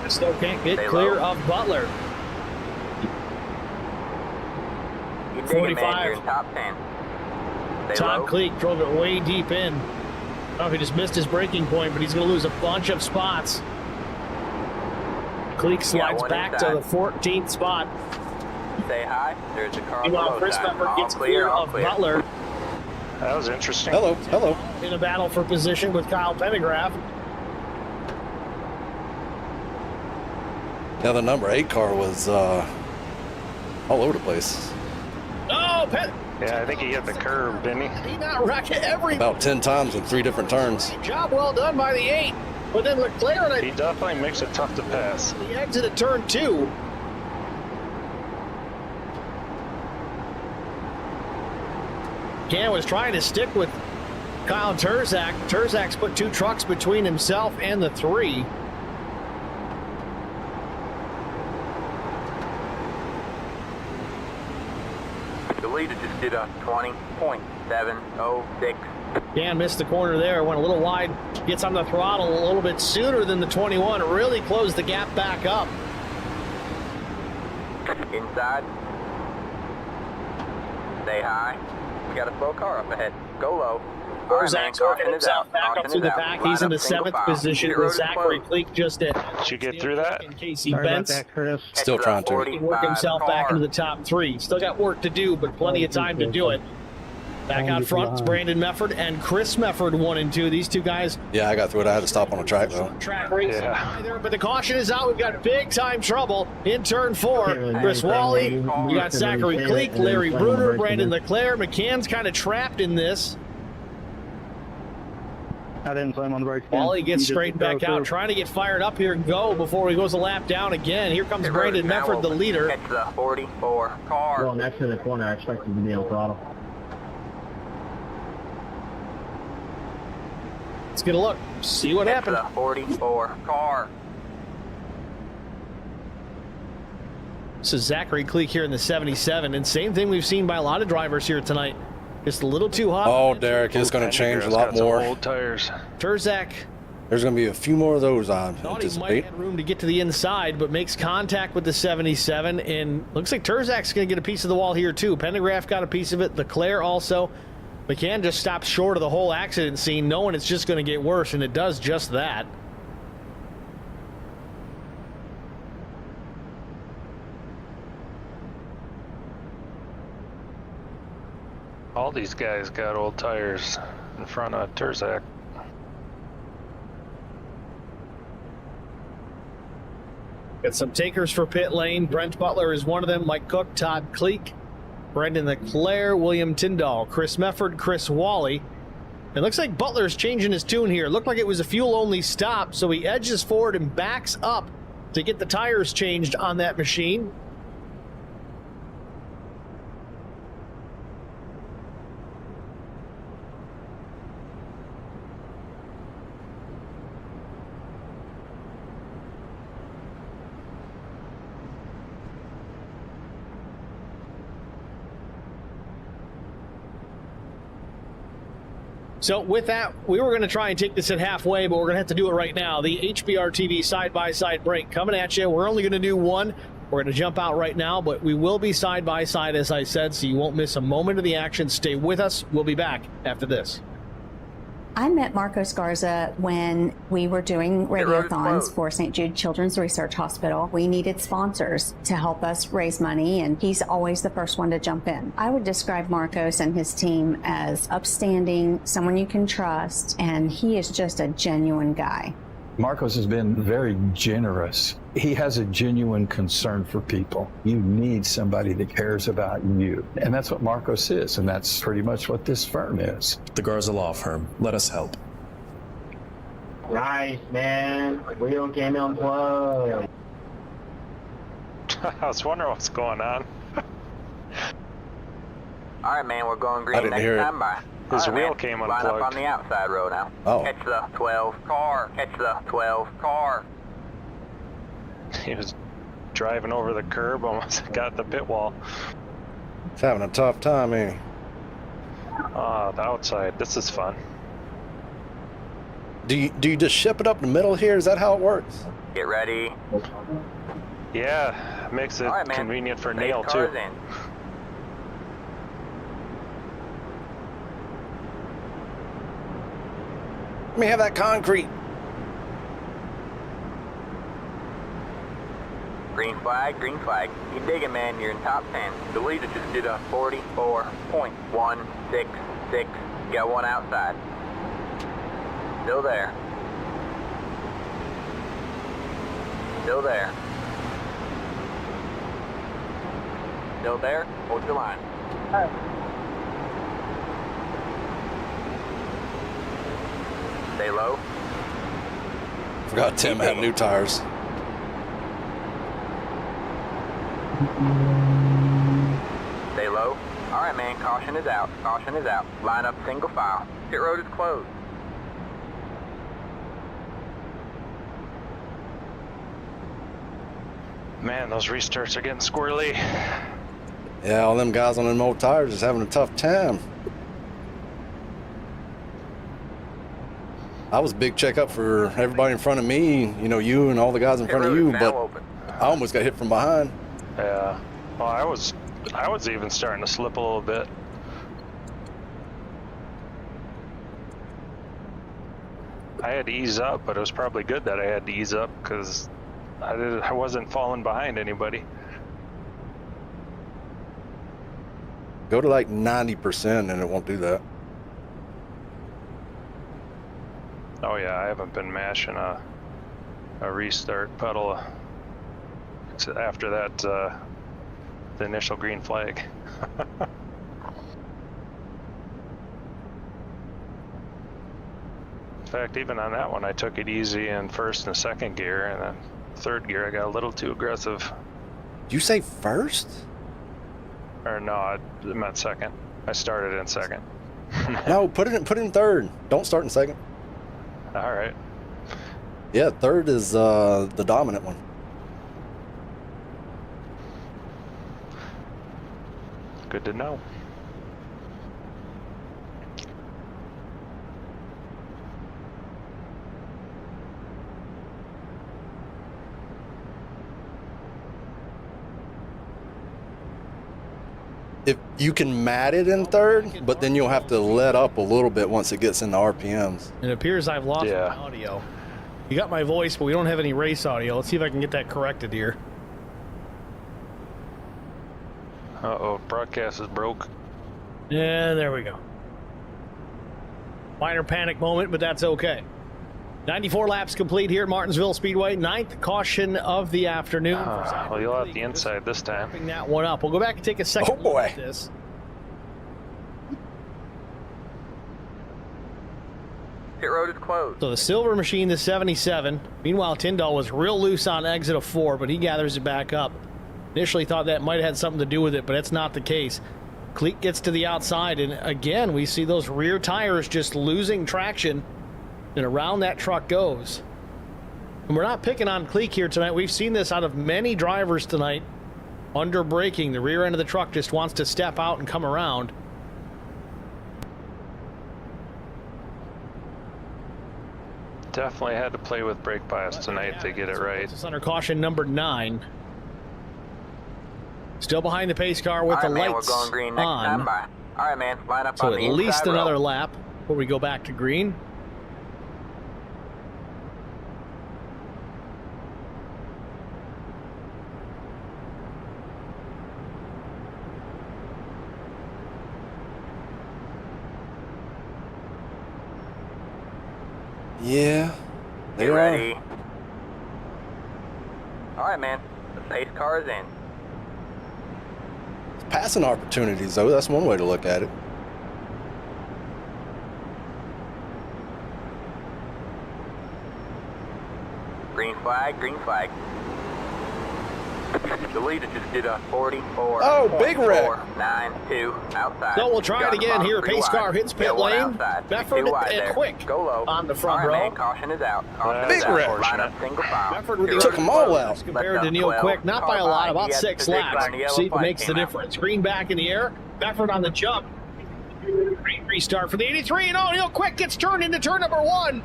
Still can't get Stay clear low. of Butler. You dig it, man. 45. You're in top 10. Stay Todd low. Cleek drove it way deep in. I don't know if he just missed his braking point, but he's going to lose a bunch of spots. Cleek slides one back inside. to the 14th spot. Stay high. There's a car on the Meanwhile, low Chris side. Mefford All gets clear, clear all of clear. Butler That was interesting. Hello, hello. in a battle for position with Kyle Pendergraft. Now the number 8 car was all over the place. Oh, Yeah, I think he hit the curb, didn't he? he not wrecking every About 10 times in 3 different turns. job well done by the 8. But then Leclerc He definitely makes it tough to pass. at the exit of turn 2. Gan was trying to stick with Kyle Terzak. Terzak's put 2 trucks between himself and the 3. The leader just did a 20.706. Dan missed the corner there, went a little wide, gets on the throttle a little bit sooner than the 21, really closed the gap back up. Inside. Stay high. We got a slow car up ahead. Go low. All right, man. Terzak's working Caution is himself out. back up Caution through is the out. pack. Line He's in up the single 7th file. position Pit with road is Zachary closed. Cleek just at Did you get through that? and Casey Sorry about Bentz. that, Chris. Still Extra trying to. 45 He worked himself back car. into the top 3. Still got work to do, but plenty of time to do it. Back out front, it's Brandon Mefford and Chris Mefford 1 and 2. These two guys Yeah, I got through it. I had to stop on the track though. track racing Yeah. either, but the caution is out. We've got big time trouble in turn 4. Chris Wally, we got Zachary Cleek, Larry Bruner, Brandon Leclerc. McCann's kind of trapped in this. I didn't slam on the brakes. Wally gets straightened back out, trying to get fired up here and go before he goes a lap down again. Here comes Pit road Brandon is now Mefford, the open. leader. Catch the 44 car. Well, next to the corner, I expected to be on throttle. Let's get a look, see what Catch happened. the 44 car. This is Zachary Cleek here in the 77, and same thing we've seen by a lot of drivers here tonight. Just a little too hot. Oh, Derek, it's going to change a lot Got some more. old tires. Terzak There's going to be a few more of those I thought he might anticipate. have room to get to the inside, but makes contact with the 77, and looks like Terzak's going to get a piece of the wall here too. Pendergraft got a piece of it, Leclerc also. McCann just stops short of the whole accident scene, knowing it's just going to get worse, and it does just that. All these guys got old tires in front of Terzak. Got some takers for pit lane. Brent Butler is one of them. Mike Cook, Todd Cleek, Brendan Leclerc, William Tyndall, Chris Mefford, Chris Wally. It looks like Butler's changing his tune here. It looked like it was a fuel-only stop, so he edges forward and backs up to get the tires changed on that machine. So with that, we were going to try and take this at halfway, but we're going to have to do it right now. The HBR TV side-by-side break coming at you. We're only going to do one. We're going to jump out right now, but we will be side-by-side, as I said, so you won't miss a moment of the action. Stay with us. We'll be back after this. I met Marcos Garza when we were doing radiothons for St. Jude Children's Research Hospital. We needed sponsors to help us raise money, and he's always the first one to jump in. I would describe Marcos and his team as upstanding, someone you can trust, and he is just a genuine guy. Marcos has been very generous. He has a genuine concern for people. You need somebody that cares about you. And that's what Marcos is, and that's pretty much what this firm is. The Garza Law Firm. Let us help. Nice, man. We don't get no plug. I was wondering what's going on. All right, man, we're going green I didn't next hear it. time by. His All right, wheel man, came line up unplugged. on the outside row now. Oh. Catch the 12 car. Catch the 12 car. He was driving over the curb, almost got the pit wall. He's having a tough time, ain't he? Ah, the outside. This is fun. Do you just ship it up the middle here? Is that how it works? Get ready. Yeah, makes it All right, man. convenient for Safe Neil too. cars in. Let me have that concrete. Green flag, green flag. You digging, man. You're in top 10. The leader just did a 44.166. Got one outside. Still there. Still there. Still there? Hold your line. Stay low. Forgot Tim had new tires. Stay low. All right, man. Caution is out. Caution is out. Line up single file. Pit road is closed. Man, those restarts are getting squirrely. Yeah, all them guys on them old tires is having a tough time. I was a big checkup for everybody in front of me, you know, you and all the guys in front of you, but I almost got hit from behind. Yeah. Well, I was even starting to slip a little bit. I had to ease up, but it was probably good that I had to ease up because I wasn't falling behind anybody. Go to like 90% and it won't do that. Oh yeah, I haven't been mashing a restart pedal after that the initial green flag. In fact, even on that one, I took it easy in first and second gear, and then third gear I got a little too aggressive. Did you say first? Or no, I meant second. I started in second. No, put it in third. Don't start in second. All right. Yeah, third is the dominant one. Good to know. If you can mat it in third, but then you'll have to let up a little bit once it gets into RPMs. It appears I've lost my audio. You got my voice, but we don't have any race audio. Let's see if I can get that corrected here. Uh-oh, broadcast is broke. Yeah, there we go. Minor panic moment, but that's okay. 94 laps complete here at Martinsville Speedway. 9th caution of the afternoon. Well, you'll have the inside this time. Wrapping that one up. We'll go back and take a second look at this. Pit road is closed. So the silver machine, the 77. Meanwhile, Tyndall was real loose on exit of 4, but he gathers it back up. Initially thought that might have had something to do with it, but that's not the case. Cleek gets to the outside, and again, we see those rear tires just losing traction, and around that truck goes. And we're not picking on Cleek here tonight. We've seen this out of many drivers tonight. Under braking, the rear end of the truck just wants to step out and come around. Definitely had to play with brake bias tonight to get it right. It's under caution number 9. Still behind the pace car with the lights we're going green next on. time by. All right, man, line up So on at the least inside another row. lap before we go back to green. Yeah, they Get are. ready. All right, man. The pace car is in. Passing opportunities, though. That's one way to look at it. Green flag, green flag. The leader just did a 44. Oh, big wreck. 492 outside. So we'll try it again here. Pace car hits pit lane. Befford and Quick Go low. on the front All right, row. man, caution is out. Caution Big is out. wreck. Line up single file. Befford with the Took them all out. compared to Neil Quick, not by a lot, about 6 laps. See what makes the difference. Green back in the air. Befford on the jump. Great restart for the 83, and Neil Quick gets turned into turn number 1.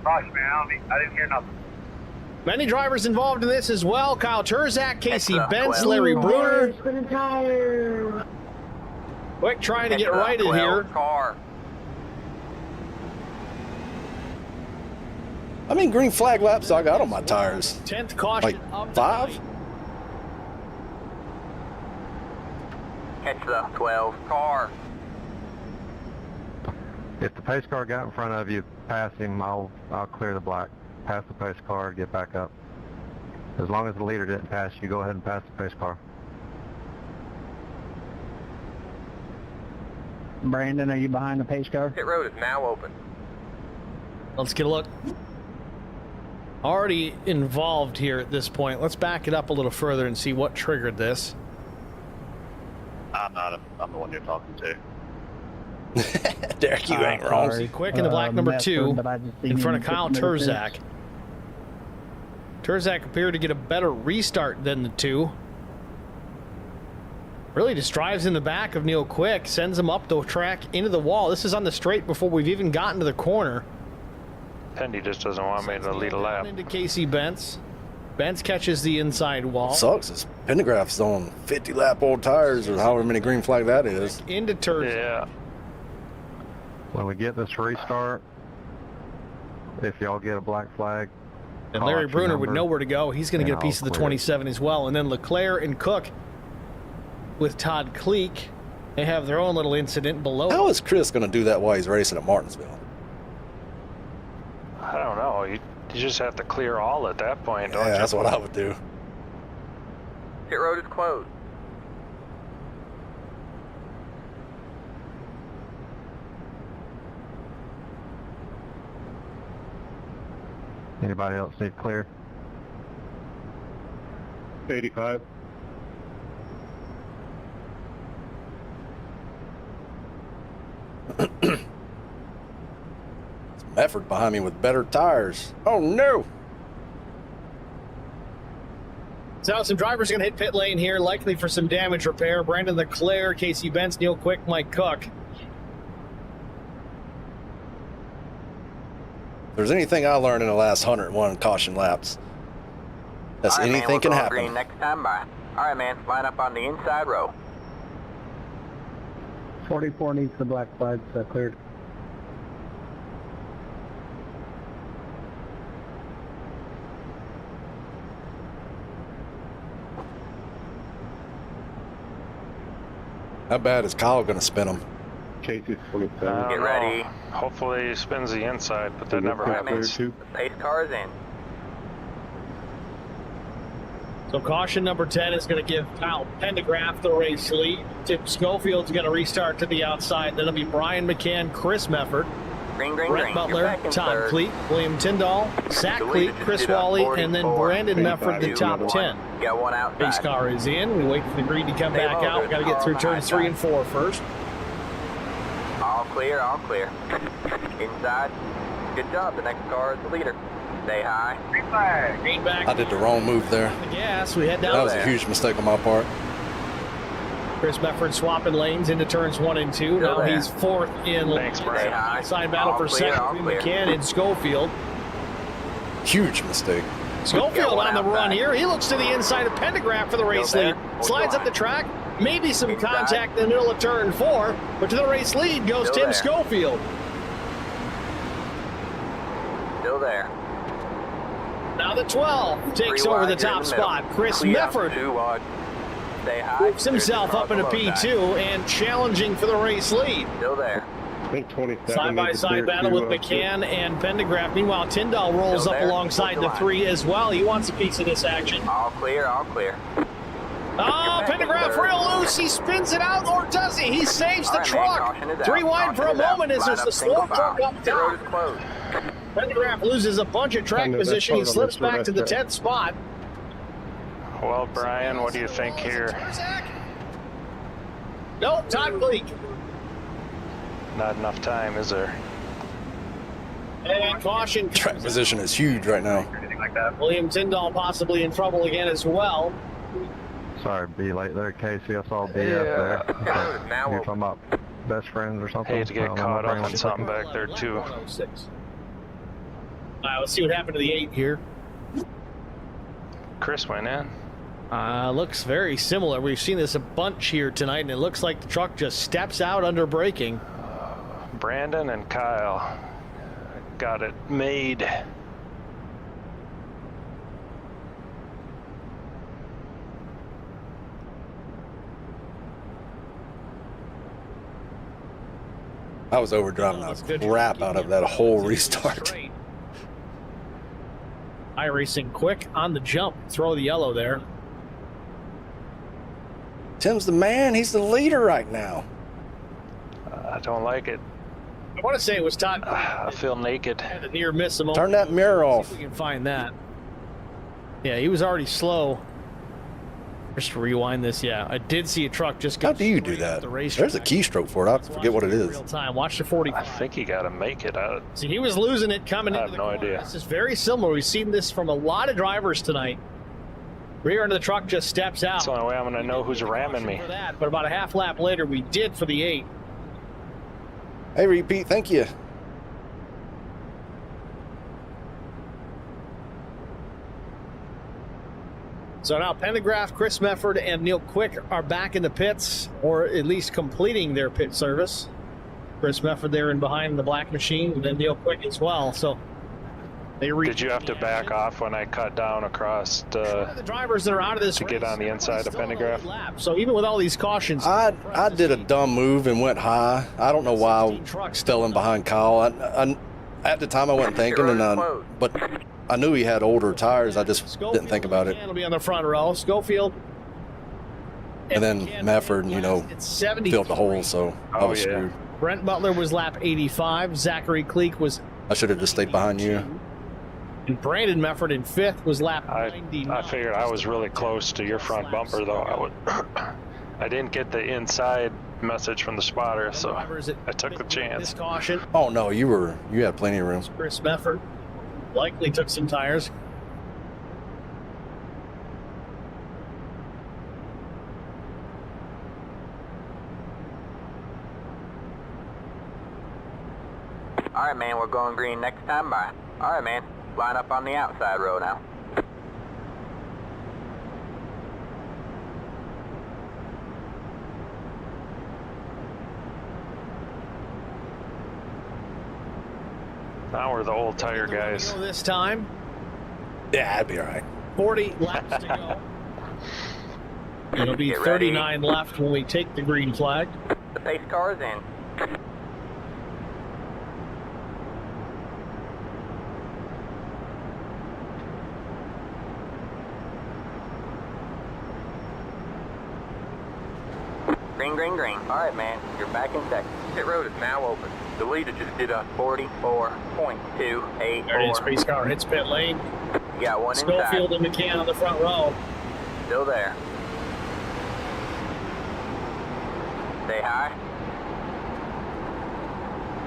Gosh, man, I didn't hear nothing. Many drivers involved in this as well. Kyle Terzak, Casey Extra Benz, 12. Larry Bruner. Spinning tire. Quick trying to get righted 12 here. Car. I mean, green flag laps I got on my tires. 10th caution Like of the 5? night. Catch the 12 car. If the pace car got in front of you, pass him, I'll clear the black. Pass the pace car, get back up. As long as the leader didn't pass you, go ahead and pass the pace car. Brandon, are you behind the pace car? Pit road is now open. Let's get a look. Already involved here at this point. Let's back it up a little further and see what triggered this. I'm not. I'm the one you're talking to. Derek, you ain't wrong. See Quick in the black number Method, 2 but I just in seen front him of Kyle get committed to Terzak. Terzak appeared to get a better restart than the 2. Really just drives in the back of Neil Quick, sends him up the track into the wall. This is on the straight before we've even gotten to the corner. Pendy just doesn't want me to lead a lap. Into Casey Benz. Benz catches the inside wall. Sucks. This Pendergraph's on 50 lap old tires or however many green flag that is. Into Terzak. Yeah. When we get this restart, if y'all get a black flag, And call Larry out your Bruner would number, know where to go. He's going to and get a piece of I'll the clear it. 27 as well. And then Leclerc and Cook with Todd Kleek. They have their own little incident below. How is Chris going to do that while he's racing at Martinsville? I don't know. You just have to clear all at that point, don't Yeah, you? that's what I would do. Pit road is closed. anybody else need clear? 85. Some effort behind me with better tires. Oh, no. So some drivers are going to hit pit lane here, likely for some damage repair. Brandon Leclerc, Casey Benz, Neil Quick, Mike Cook. If there's anything I learned in the last 101 caution laps, that's All right, man, anything we'll can go happen. green next time by. All right, man, line up on the inside row. 44 needs the black flags cleared. How bad is Kyle going to spin them? Casey's 27. Get ready. Hopefully he spins the inside, but that never All right, man. happens. The pace car is in. So caution number 10 is going to give Kyle Pendergraph the race lead. Tim Schofield's going to restart to the outside. Then it'll be Brian McCann, Chris Mefford, Green, green, Brett green. Butler, You're back in Todd third. Cleet, William Tyndall, Zach The Cleet, leader Chris just did a Wally, and then 44. Brandon Mefford, the top 10. Got one outside. Pace car is in. We wait for the green to come Stay back low, out. We've got to get there's a through car on turns the 3 high and 4 first. All clear, all clear. Inside. Good job. The next car is the leader. Stay high. Green back. I did the wrong move there. The gas. We head down That was there. a huge mistake on my part. Chris Mefford swapping lanes into turns 1 and 2. Now there. he's fourth in Thanks, Stay Brian. high. side battle All for clear, all second. clear. McCann and Schofield. Huge mistake. Schofield one on the run outside. here. He looks to the inside of Pendergraph for the race there. lead. Slides up the track. Maybe some Inside. contact in the middle of turn 4. But to the race lead goes Still Tim there. Schofield. Still there. Now the 12 takes 3 over wide, the you're in top the middle. spot. Chris Clear out Mefford 2 wide. Stay high. moves himself There's up into a car below P2 and challenging for the race lead. that. Still there. I think 27. Side-by-side battle with McCann and Pendergraft. Meanwhile, Tyndall rolls up alongside the 3 as well. He wants a piece of this action. All clear, all clear. Oh, Pendergraft real loose. He spins it out, or does he? He saves the truck. 3 wide for a moment as there's the slow truck up top. Pendergraft loses a bunch of track position. He slips back to the 10th spot. Well, Brian, what do you think here? Nope, Todd Gleek. Not enough time, is there? And caution. Track position is huge right now. William Tyndall possibly in trouble again as well. Sorry, be late there, Casey. I saw BF there. Now You're talking about best friends or something? Hate to get caught up on something back there, too. All right, let's see what happened to the 8 here. Chris went in. Looks very similar. We've seen this a bunch here tonight, and it looks like the truck just steps out under braking. Brandon and Kyle got it made. I was overdriving the crap out of that whole restart. iRacing quick on the jump. Throw the yellow there. Tim's the man. He's the leader right now. I don't like it. I want to say it was Todd. I feel naked. Had a near miss a moment. Turn that mirror off. See if we can find that. Yeah, he was already slow. Just to rewind this, yeah, I did see a truck just go. How do you do that? There's a keystroke for it. I forget what it is. Real time. Watch the 40. I think you got to make it out. See, he was losing it coming into the corner. I have no idea. This is very similar. We've seen this from a lot of drivers tonight. Rear end of the truck just steps out. That's the only way I'm going to know who's ramming me. For that, but about a half lap later, we did for the 8. Hey, Repeat, thank you. So now Pendergraft, Chris Mefford, and Neil Quick are back in the pits, or at least completing their pit service. Chris Mefford there in behind the black machine, and then Neil Quick as well. So they did you have to back off when I cut down across the drivers that are out of this to get on the inside of Pendergraft? So even with all these cautions, I did a dumb move and went high. I don't know why I was still in behind Kyle. I at the time I wasn't thinking, but I knew he had older tires. I just didn't think about it. It'll be on the front row. Schofield. And then Mefford, filled the hole, so I was screwed. Brent Butler was lap 85. Zachary Cleek was. I should have just stayed behind you. And Brandon Mefford in 5th was lap 90. I figured I was really close to your front bumper, though. I didn't get the inside message from the spotter, so I took the chance. Caution. Oh no, you had plenty of room. Chris Mefford likely took some tires. All right, man, we're going green next time. Bye. All right, man, line up on the outside row now. Now we're the old tire guys. This time. Yeah, I'd be all right. 40 laps to go. It'll be 39 left when we take the green flag. The pace car is in. Green, green, green. All right, man, you're back in second. Pit road is now open. The leader just did a 44.284. There it is, pace car hits pit lane. You got one Schofield inside. and McCann on the front row. Still there. Say hi.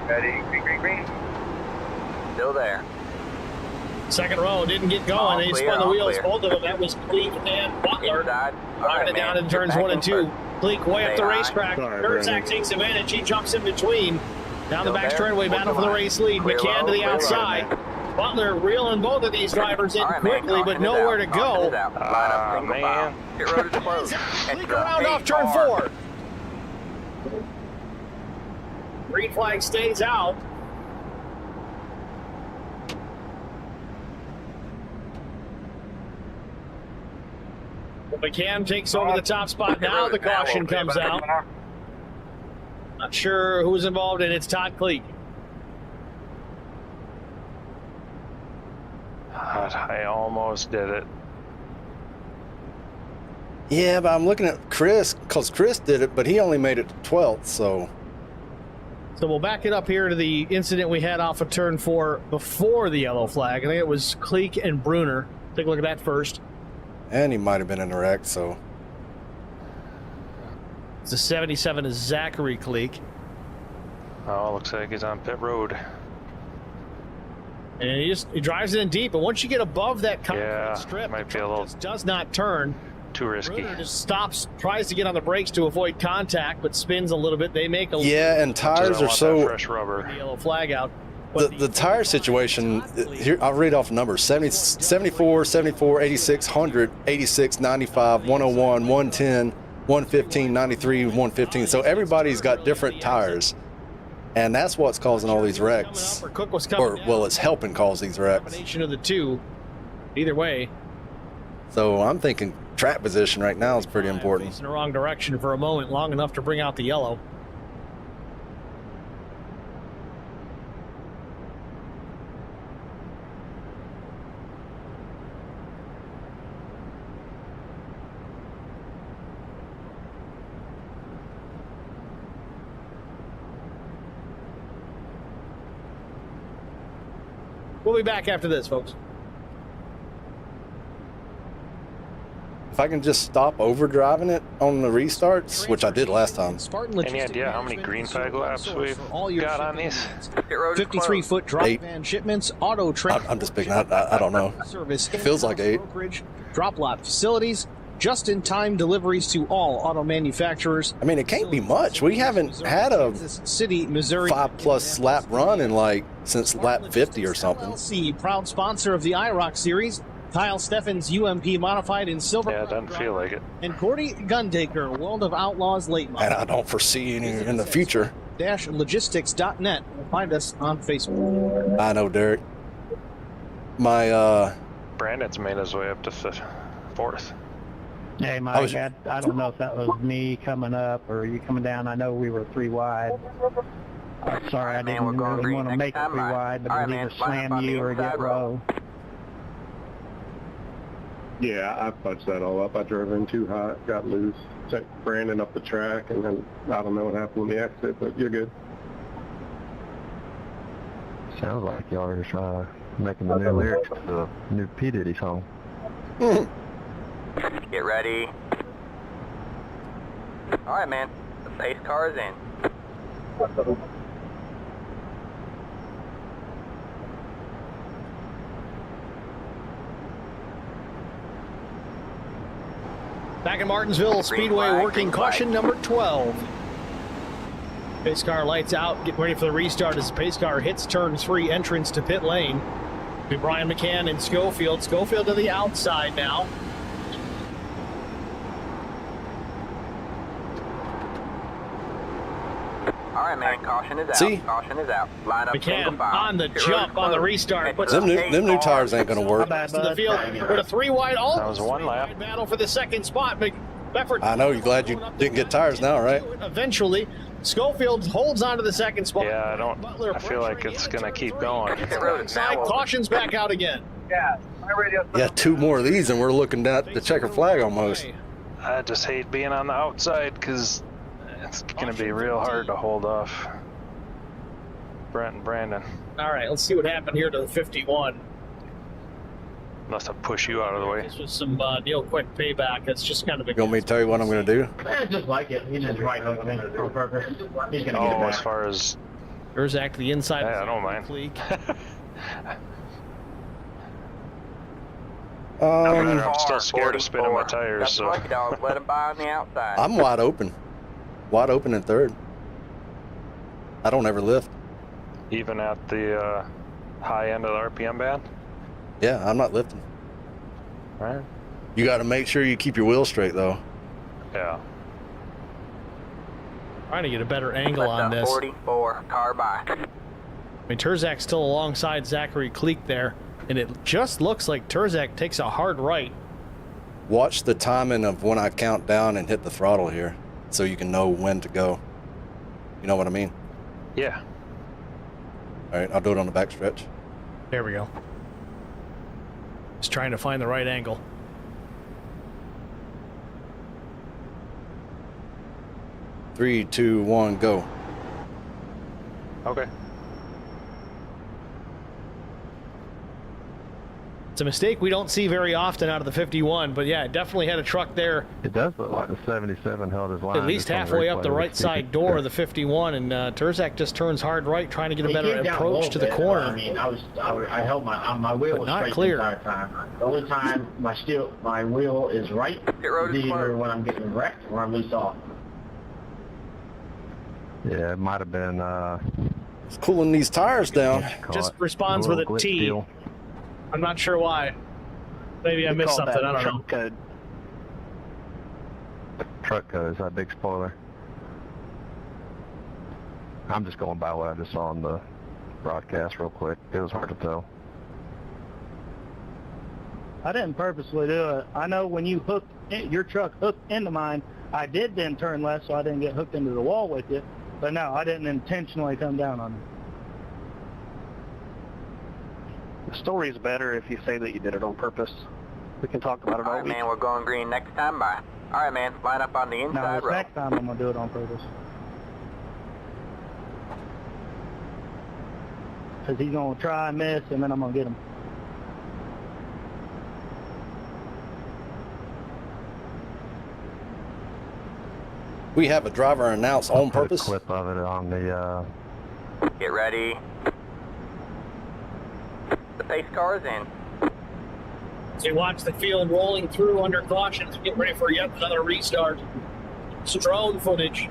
Ready, green, green, green. Still there. Second row didn't get going. All They clear, spun the all wheels, clear. both of them. That was Cleek and Butler. Inside. Knocking it down in turns 1 and 2. Cleek way up the racetrack. Sorry, Kurzak takes advantage. He jumps in between. Down the back straightaway, battle for the race lead. Clear McCann low, to the clear outside. low, Butler reeling both of these drivers in All right, man, quickly, but caution is nowhere out, to caution is go. out. Line up single man. file. Pit road is closed. Cleek around off turn 4. Green flag stays out. McCann takes over the top spot. Now the caution comes out. Not sure who's involved in it. It's Todd Cleek. I almost did it. Yeah, but I'm looking at Chris, because Chris did it, but he only made it to 12th, so. So we'll back it up here to the incident we had off of turn 4 before the yellow flag. I think it was Cleek and Bruner. Take a look at that first. And he might have been in a wreck, so. It's a 77 is Zachary Cleek. Oh, looks like he's on pit road. And he drives it in deep, but once you get above that concrete strip, might the be a truck little just does not turn. Too risky. Bruner just stops, tries to get on the brakes to avoid contact, but spins a little bit. They make a yeah, and tires are so fresh rubber. The yellow flag out. The tire situation here, I'll read off numbers: 70, 74, 74, 86, 100, 86, 95, 101, 110, 115, 93, 115. So everybody's got different tires, and that's what's causing all these wrecks. Or well, it's helping cause these wrecks. Combination of the two, either way. So I'm thinking track position right now is pretty important. In the wrong direction for a moment, long enough to bring out the yellow. We'll be back after this, folks. If I can just stop overdriving it on the restarts, which I did last time. Any idea how many green flag laps we've got on these? 53-foot drop van shipments, auto trade. I'm just picking. I don't know. Service. It feels like 8. Drop lot facilities, just-in-time deliveries to all auto manufacturers. I mean, it can't be much. We haven't had a City, Missouri 5+ lap run in like since lap 50 or something. LLC, proud sponsor of the IROC series. Kyle Steffens, UMP modified in silver. Yeah, it doesn't feel like it. And Cordy Gundaker, World of Outlaws late model. And I don't foresee any in the future. Logistics.net. Find us on Facebook. I know, Derek. My Brandon's made his way up to 4th. Hey, Mike, I don't know if that was me coming up or you coming down. I know we were 3 wide. Sorry, I didn't really want to make it 3 wide, but it either slam you or get low. Yeah, I fudged that all up. I drove in too hot, got loose, sent Brandon up the track, and then I don't know what happened with the exit, but you're good. Sounds like y'all are making the new lyrics to the new P. Diddy song. Get ready. All right, man. The pace car is in. Back in Martinsville Speedway, working caution number 12. Pace car lights out, getting ready for the restart as the pace car hits turn 3, entrance to pit lane. To Brian McCann and Schofield. Schofield to the outside now. All right, man. Caution is out. See? Caution is out. Line up single McCann file. on the jump on the restart. Puts them new tires ain't gonna work. to the field with a 3 wide. All That was 1 lap. battle for the second spot. Bedford. I know. You're glad you didn't get tires now, right? Eventually, Schofield holds on to the second spot. Yeah, I feel like it's gonna keep going. Side cautions back out again. Yeah, 2 more of these, and we're looking at the checker flag almost. I just hate being on the outside because it's gonna be real hard to hold off Brent and Brandon. All right, let's see what happened here to the 51. Unless I push you out of the way. This was some Neil Quick payback. That's just kind of a. You want me to tell you what I'm going to do? Just like it. He just right hook him in on purpose. He's gonna get it Oh, back. as far as Urzak to the inside. Yeah, I don't mind. I'm still scared of spinning my tires, so Let him by on the outside. I'm wide open. Wide open in 3rd. I don't ever lift. even at the high end of the RPM band. Yeah, I'm not lifting. Right. You got to make sure you keep your wheels straight, though. Yeah. Trying to get a better angle on this. 44, car by. I mean, Terzak's still alongside Zachary Cleek there, and it just looks like Terzak takes a hard right. Watch the timing of when I count down and hit the throttle here, so you can know when to go. You know what I mean? Yeah. All right, I'll do it on the back stretch. There we go. Just trying to find the right angle. Three, two, one, go. Okay. It's a mistake we don't see very often out of the 51, but yeah, it definitely had a truck there. It does look like the 77 held his line. At least halfway up the right side door of the 51, and Turzak just turns hard right, trying to get a better approach to the corner. I mean, I held my wheel But was not straight clear. the entire time. The only time my wheel is right is either when I'm getting wrecked or I'm loose off. Yeah, it might have been. It's cooling these tires down. Just responds with a T. Deal. I'm not sure why. Maybe I missed something. I don't know. Code. Truck code is that big spoiler. I'm just going by what I just saw on the broadcast real quick. It was hard to tell. I didn't purposely do it. I know when you your truck hooked into mine, I did then turn left so I didn't get hooked into the wall with you. But no, I didn't intentionally come down on it. The story's better if you say that you did it on purpose. We can talk about it all All right, week. man, we're going green next time. Bye. All right, man, line up on the No, inside this row. next time I'm going to do it on purpose. Because he's going to try and miss, and then I'm going to get him. We have a driver announced on Put a purpose. clip of it on the. Get ready. The pace car is in. So you watch the field rolling through under caution to get ready for yet another restart. It's drone footage.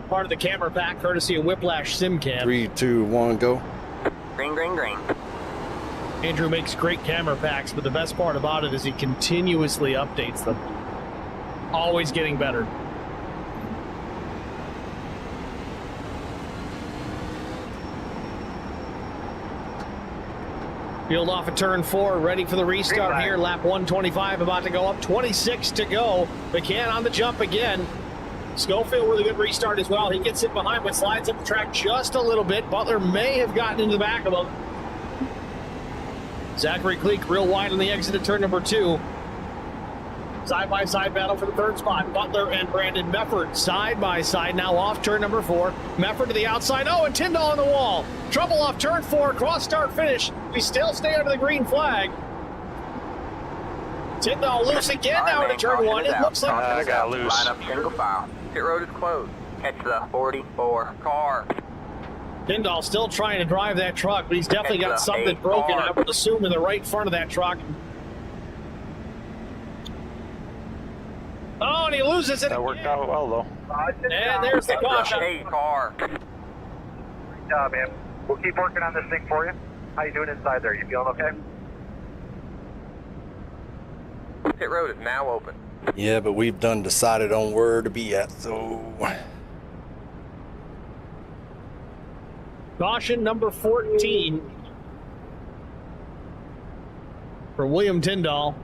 Part of the camera pack, courtesy of Whiplash SimCam. 3, 2, 1, go. Green, green, green. Andrew makes great camera packs, but the best part about it is he continuously updates them. Always getting better. Field off at turn 4, ready for the restart here. Lap 125 about to go up, 26 to go. McCann on the jump again. Schofield with a good restart as well. He gets it behind, but slides up the track just a little bit. Butler may have gotten into the back of him. Zachary Cleek real wide on the exit of turn number 2. Side-by-side battle for the third spot. Butler and Brandon Mefford side-by-side now off turn number 4. Mefford to the outside. Oh, and Tyndall on the wall. Trouble off turn 4. Cross start finish. We still stay under the green flag. Tyndall loose again now into turn 1. It looks like I got loose. Line up single file. Pit road is closed. Catch the 44 car. Tyndall still trying to drive that truck, but he's definitely got something broken. I would assume in the right front of that truck. Oh, and he loses it. That worked out well, though. And there's the caution. Hey, car. Good job, man. We'll keep working on this thing for you. How you doing inside there? You feeling okay? Pit road is now open. Yeah, but we've done decided on where to be at, so. Caution number 14 for William Tyndall.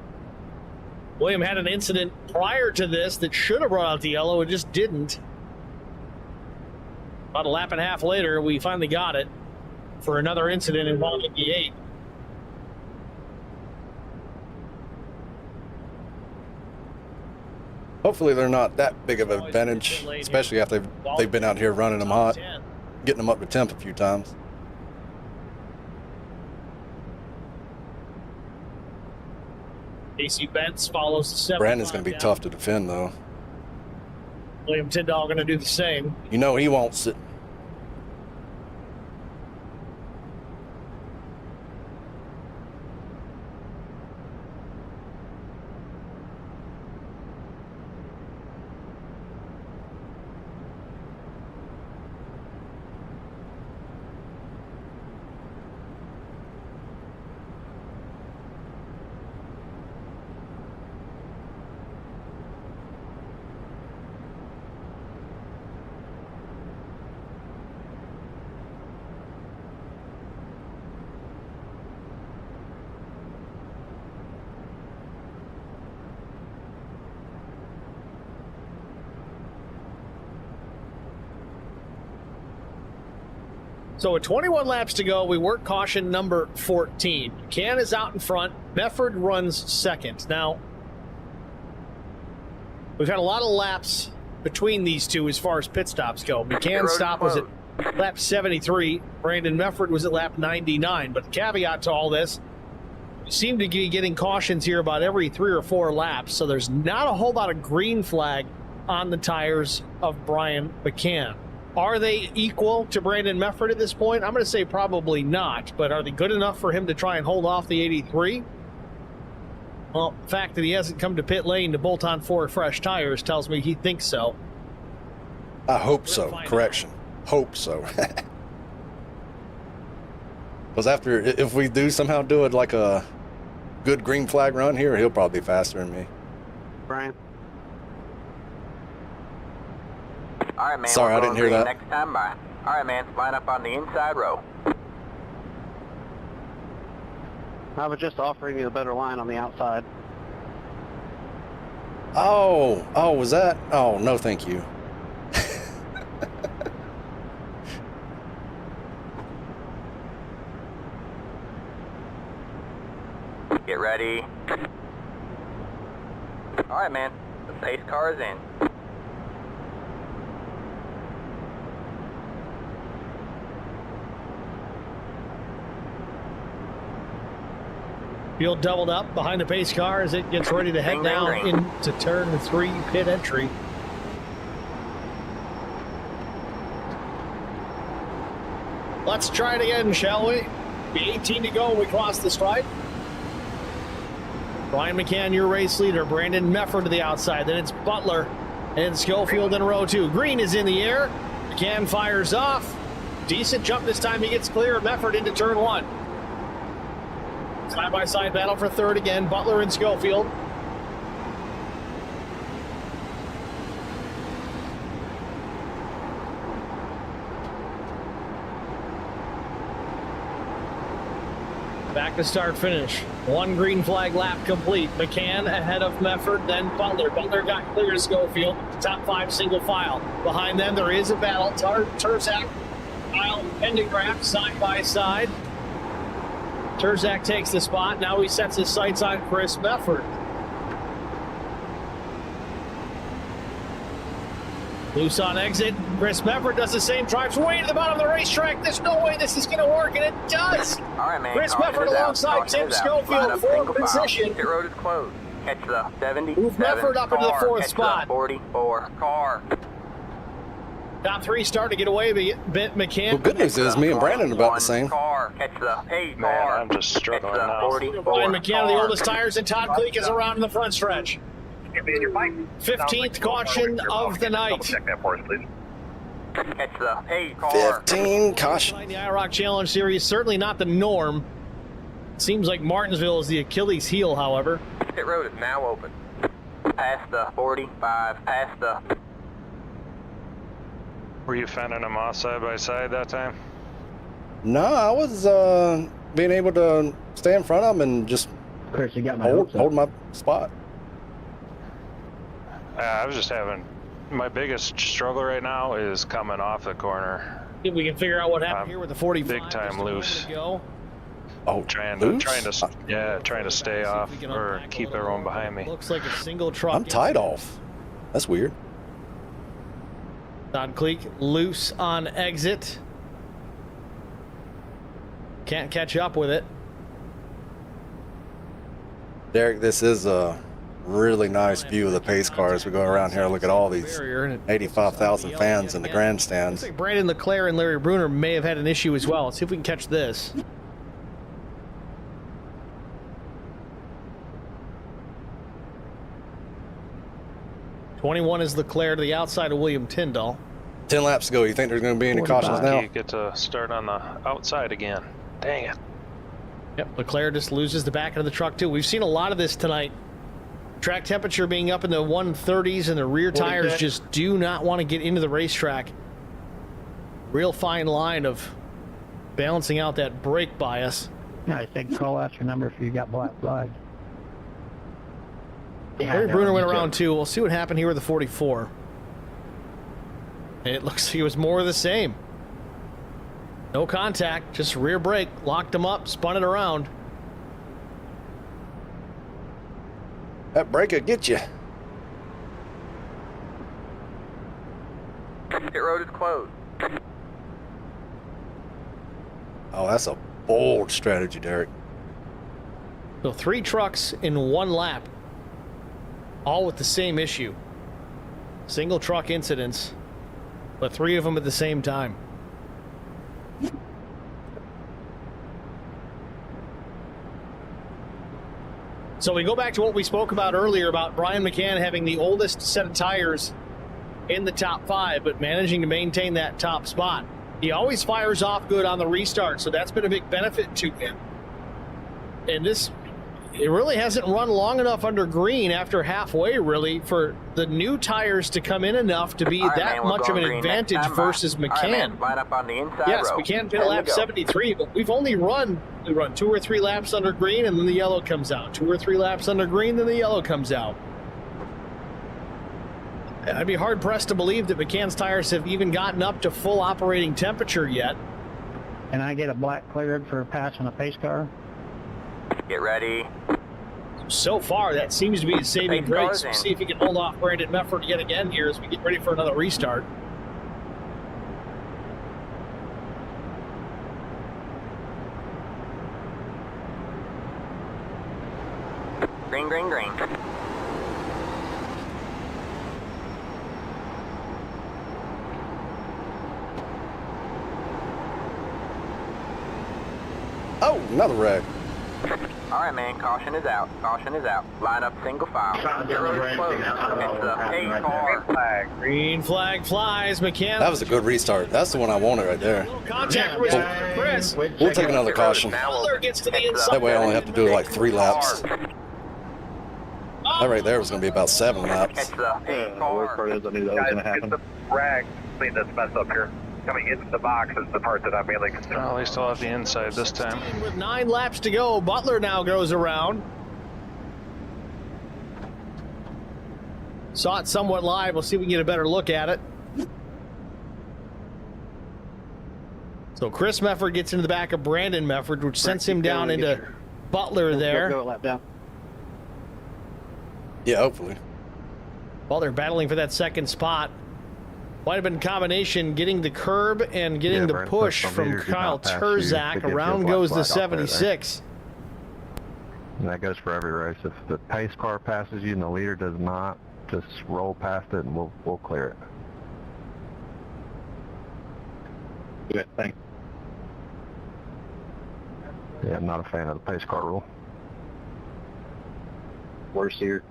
William had an incident prior to this that should have brought out the yellow. It just didn't. About a lap and a half later, we finally got it for another incident involving the 8. Hopefully they're not that big of an advantage, especially after they've been out here running them hot, getting them up to temp a few times. AC Bentz follows the 7. Brandon's going to be tough to defend, though. William Tyndall going to do the same. You know he wants it. So with 21 laps to go, we work caution number 14. McCann is out in front. Mefford runs second. Now, we've had a lot of laps between these two as far as pit stops go. McCann's stop was at lap 73. Brandon Mefford was at lap 99. But the caveat to all this, we seem to be getting cautions here about every 3 or 4 laps. So there's not a whole lot of green flag on the tires of Brian McCann. Are they equal to Brandon Mefford at this point? I'm going to say probably not, but are they good enough for him to try and hold off the 83? Well, the fact that he hasn't come to pit lane to bolt on 4 fresh tires tells me he thinks so. I hope so. Correction. Hope so. Because if we do somehow do it like a good green flag run here, he'll probably be faster than me. Brian? All right, man. Sorry, I didn't hear that. Next time by. All right, man. Line up on the inside row. I was just offering you a better line on the outside. Oh, was that? Oh, no, thank you. Get ready. All right, man. The pace car is in. Field doubled up behind the pace car as it gets ready to head down into turn 3 pit entry. Let's try it again, shall we? Be 18 to go when we cross the stripe. Brian McCann, your race leader. Brandon Mefford to the outside. Then it's Butler and Schofield in row 2. Green is in the air. McCann fires off. Decent jump this time. He gets clear. Mefford into turn 1. Side-by-side battle for third again. Butler and Schofield. Back to start finish. 1 green flag lap complete. McCann ahead of Mefford, then Butler. Butler got clear to Schofield. Top 5 single file. Behind them there is a battle. Terzak, Kyle, Pendergraft side by side. Terzak takes the spot. Now he sets his sights on Chris Mefford. Loose on exit. Chris Mefford does the same. Drives way to the bottom of the racetrack. There's no way this is going to work, and it does. All right, man. Chris Mefford alongside Tim Schofield, 4th position. Pit road is closed. Catch the 70. Move Mefford up into the 4th spot. 44 car. Top 3 starting to get away a bit. McCann. Well, good news is me and Brandon are about the same. Catch the 8 Man, car. I'm just struggling now. Brian McCann, the oldest tires, and Todd Cleek is around in the front stretch. 15th caution of the night. Check that for us, please. Catch the 8 car. 15 caution. The IROC Challenge Series, certainly not the norm. Seems like Martinsville is the Achilles heel, however. Pit road is now open. Past the 45. Past the. Were you fending them off side by side that time? No, I was being able to stay in front of him and just Chris, you got my hold my spot. I was just having my biggest struggle right now is coming off the corner. If we can figure out what happened here with the 45. Big time loose. Oh, trying loose? to stay off or keep everyone behind me. Looks like a single truck. I'm tied off. That's weird. Todd Cleek loose on exit. Can't catch up with it. Derek, this is a really nice view of the pace car as we go around here. Look at all these 85,000 fans in the grandstands. Looks like Brandon Leclerc and Larry Bruner may have had an issue as well. Let's see if we can catch this. '21 is Leclerc to the outside of William Tyndall. 10 laps to go. You think there's going to be any cautions now? You get to start on the outside again. Dang it. Yep, Leclerc just loses the back of the truck too. We've seen a lot of this tonight. Track temperature being up in the 130s and the rear tires just do not want to get into the racetrack. Real fine line of balancing out that brake bias. Yeah, I think call out your number if you got black flag. Larry Bruner went around 2. We'll see what happened here with the 44. And it looks like it was more of the same. No contact, just rear brake, locked him up, spun it around. That brake will get you. Pit road is closed. Oh, that's a bold strategy, Derek. So 3 trucks in 1 lap, all with the same issue. Single truck incidents, but 3 of them at the same time. So we go back to what we spoke about earlier about Brian McCann having the oldest set of tires in the top 5, but managing to maintain that top spot. He always fires off good on the restart, so that's been a big benefit to him. And this, it really hasn't run long enough under green after halfway, really, for the new tires to come in enough to be that much of an advantage versus McCann. Line up on the inside Yes, row. McCann pit lap 73, but we've only run 2 or 3 laps under green, and then the yellow comes out. 2 or 3 laps under green, then the yellow comes out. I'd be hard-pressed to believe that McCann's tires have even gotten up to full operating temperature yet. Can I get a black cleared for passing a pace car? Get ready. So far, that seems to be the saving grace. We'll see if he can hold off Brandon Mefford yet again here as we get ready for another restart. Green, green, green. Oh, another wreck. All right, man. Caution is out. Caution is out. Line up single file. Pit road is closed. It's a pace car. Green flag flies. McCann. That was a good restart. That's the one I wanted right there. Contact with Chris. We'll take another caution. Butler gets to the inside. That way I only have to do like 3 laps. That right there was going to be about 7 laps. It's a pace The car. worst part is I knew that was going to happen. Get the rag, clean this mess up here. Coming into the box is the part that I'm mainly concerned. Well, at least I'll have the inside this time. With 9 laps to go, Butler now goes around. Saw it somewhat live. We'll see if we can get a better look at it. So Chris Mefford gets into the back of Brandon Mefford, which sends him down into Butler there. Go a lap down. Yeah, hopefully. Butler battling for that second spot. Might have been a combination getting the curb and getting the push from Kyle Terzak. Around goes the 76. And that goes for every race. If the pace car passes you and the leader does not, just roll past it and we'll clear it. Good, thanks. Yeah, I'm not a fan of the pace car rule. Worse here.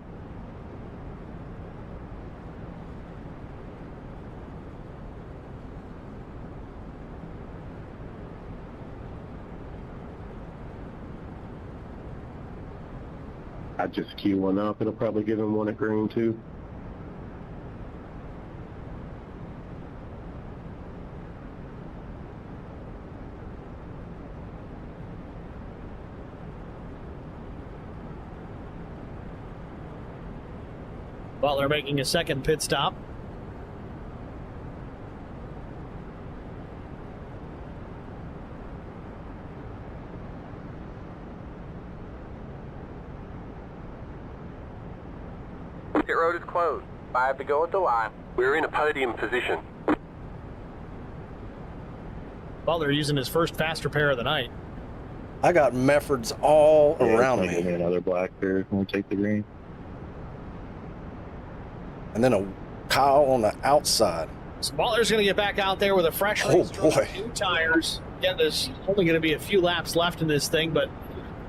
I'd just queue one up. It'll probably give him one at green too. Butler making a second pit stop. Pit road is closed. 5 to go at the line. We're in a podium position. Butler using his first faster pair of the night. I got Meffords all around me. Give me another black here when we take the green. And then a Kyle on the outside. So Butler's going to get back out there with a fresh Oh, race, boy. new tires. Again, there's only going to be a few laps left in this thing, but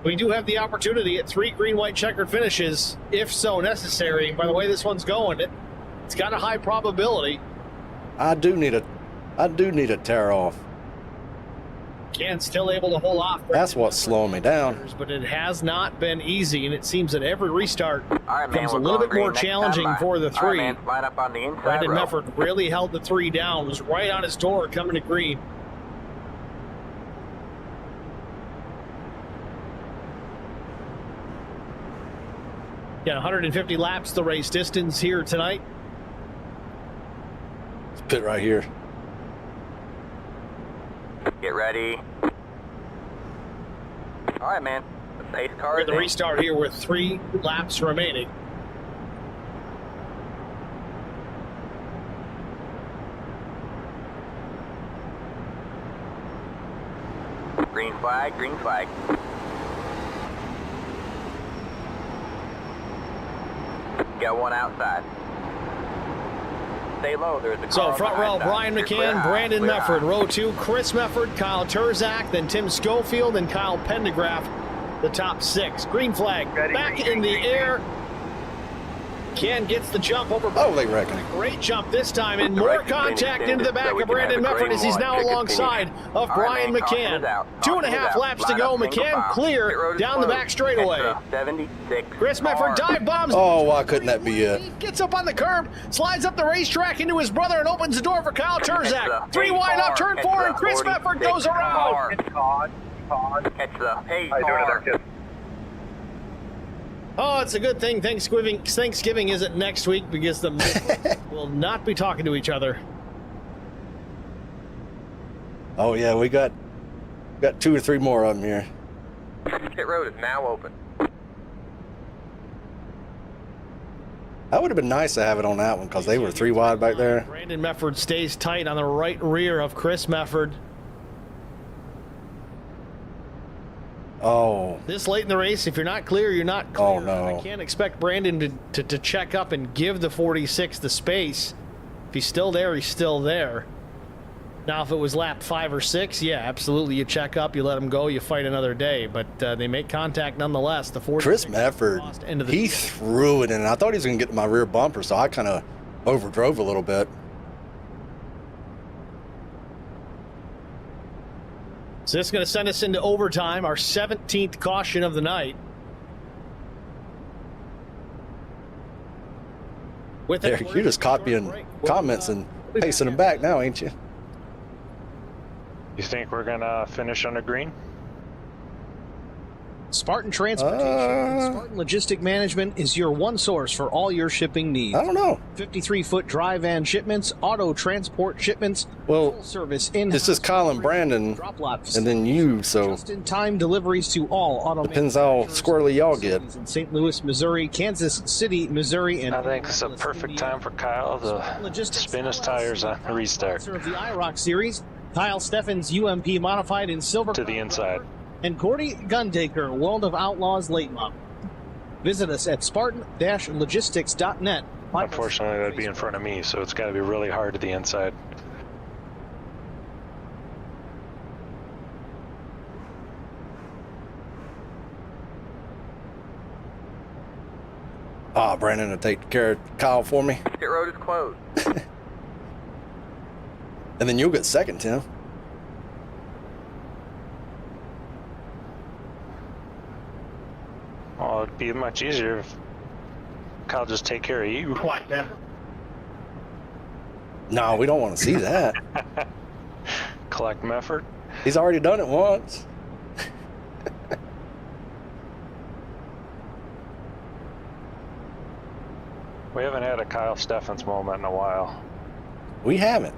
we do have the opportunity at 3 green, white, checkered finishes, if so necessary. By the way this one's going, it's got a high probability. I do need a tear off. Ken still able to hold off. That's what's slowing me down. But it has not been easy, and it seems that every restart All right, man, becomes a we're little going bit more green next challenging time, for the All right, 3. man, line up on the inside Brandon row. Mefford really held the 3 down, was right on his door coming to green. Yeah, 150 laps the race distance here tonight. Pit right here. Get ready. ready. All right, man. The pace car We're is the restart here with 3 laps remaining. Green flag, green flag. Got one outside. Stay low, there's a car. So front row, Brian McCann, Brandon Mefford. Row 2, Chris Mefford, Kyle Turzak, then Tim Schofield, and Kyle Pendergraft, the top 6. Green flag back in the air. Ken gets the jump over. Oh, they reckon. Great jump this time, and more contact into the back of Brandon Mefford as he's now alongside of Brian McCann. 2.5 laps to go. McCann clear down the back straightaway. 76. Chris Mefford dive bombs. Oh, why couldn't that be it? He gets up on the curb, slides up the racetrack into his brother, and opens the door for Kyle Turzak. 3 wide up turn 4, and Chris Mefford goes around. Catch the pace How you doing there, kid? Oh, it's a good thing Thanksgiving isn't next week because the will not be talking to each other. Oh yeah, we got 2 or 3 more of them here. Pit road is now open. That would have been nice to have it on that one because they were 3 wide back there. Brandon Mefford stays tight on the right rear of Chris Mefford. Oh. This late in the race, if you're not clear, you're not clear. Oh, no. I can't expect Brandon to check up and give the 46 the space. If he's still there, he's still there. Now, if it was lap 5 or 6, yeah, absolutely. You check up, you let him go, you fight another day. But they make contact nonetheless. The 46 Chris Mefford, he threw it in. I thought he was going to get to my rear bumper, so I kind of overdrove a little bit. So this is going to send us into overtime, our 17th caution of the night. With there, you're just copying comments and pasting them back now, ain't you? You think we're going to finish under green? Spartan Transportation and Spartan Logistic Management is your one source for all your shipping needs. I don't know. 53-foot dry van shipments, auto transport shipments, full service in. This is Kyle and Brandon, and then you, so just-in-time deliveries to all auto. Depends how squirrely y'all get. In St. Louis, Missouri, Kansas City, Missouri, and I think it's a perfect time for Kyle to spin his tires on the restart. Of the IROC series, Kyle Steffens UMP modified in silver to the inside. And Gordy Gundaker, World of Outlaws late model. Visit us at spartan-logistics.net. Unfortunately, that'd be in front of me, so it's got to be really hard to the inside. Ah, Brandon will take care of Kyle for me. Pit road is closed. And then you'll get second, Tim. Well, it'd be much easier if Kyle just take care of you. Like that. No, we don't want to see that. Collect Mefford. He's already done it once. We haven't had a Kyle Steffens moment in a while. We haven't.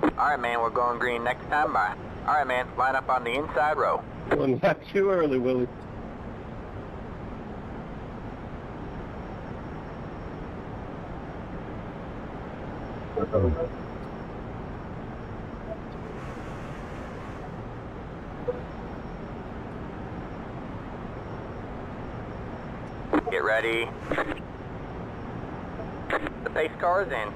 All right, man, we're going green next time by. All right, man, line up on the inside row. Well, not too early, Willie. Get ready. The pace car is in.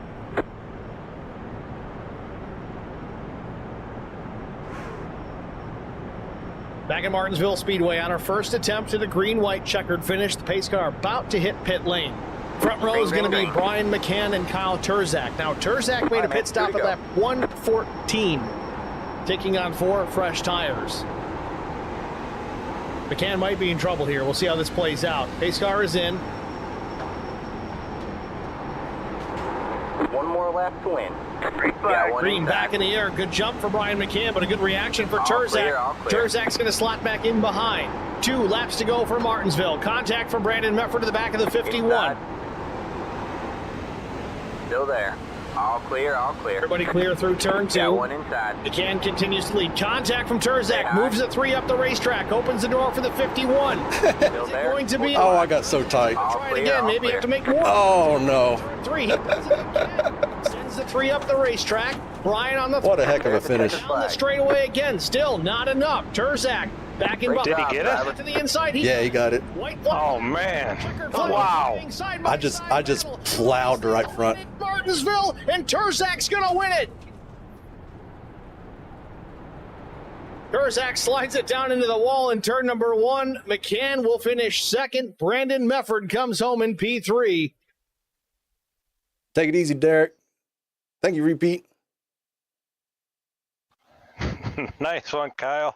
Back at Martinsville Speedway on our first attempt at a green-white checkered finish. The pace car about to hit pit lane. Front row is going to be Brian McCann and Kyle Turzak. Now, Turzak made a pit stop at lap 114, taking on 4 fresh tires. McCann might be in trouble here. We'll see how this plays out. Pace car is in. One more lap to win. Green back in the air. Good jump for Brian McCann, but a good reaction for Terzak. Terzak's going to slot back in behind. 2 laps to go for Martinsville. Contact from Brandon Mefford to the back of the 51. Still there. All clear, all clear. Everybody clear through turn 2. Got one inside. McCann continues to lead. Contact from Terzak. Moves the 3 up the racetrack. Opens the door for the 51. Still there. Going to be. Oh, I got so tight. Try it again. Maybe you have to make more. Oh, no. 3. He does it again. Sends the 3 up the racetrack. Brian on the. What a heck of a finish. On the straightaway again. Still not enough. Terzak back in behind. Did he get it? To the inside. Yeah, he got it. Oh, man. Wow. I just plowed the right front. Martinsville, and Terzak's gonna win it. Terzak slides it down into the wall in turn number 1. McCann will finish second. Brandon Mefford comes home in P3. Take it easy, Derek. Thank you, repeat. Nice one, Kyle.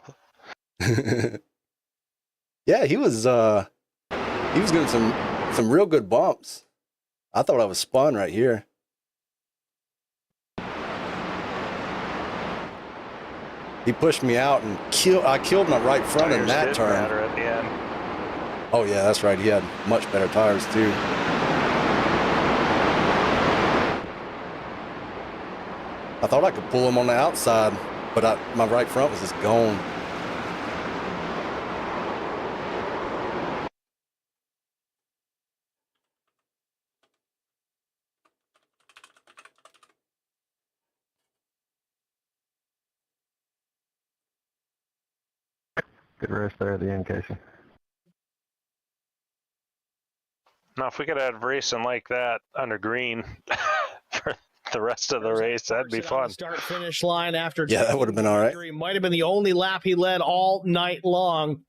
Yeah, he was getting some real good bumps. I thought I was spun right here. He pushed me out and I killed my right front in that turn. At the end. Oh yeah, that's right. He had much better tires too. I thought I could pull him on the outside, but my right front was just gone. Good race there at the end, Casey. Now, if we could have racing like that under green for the rest of the race, that'd be fun. Start finish line after. Yeah, that would have been all right. Might have been the only lap he led all night long.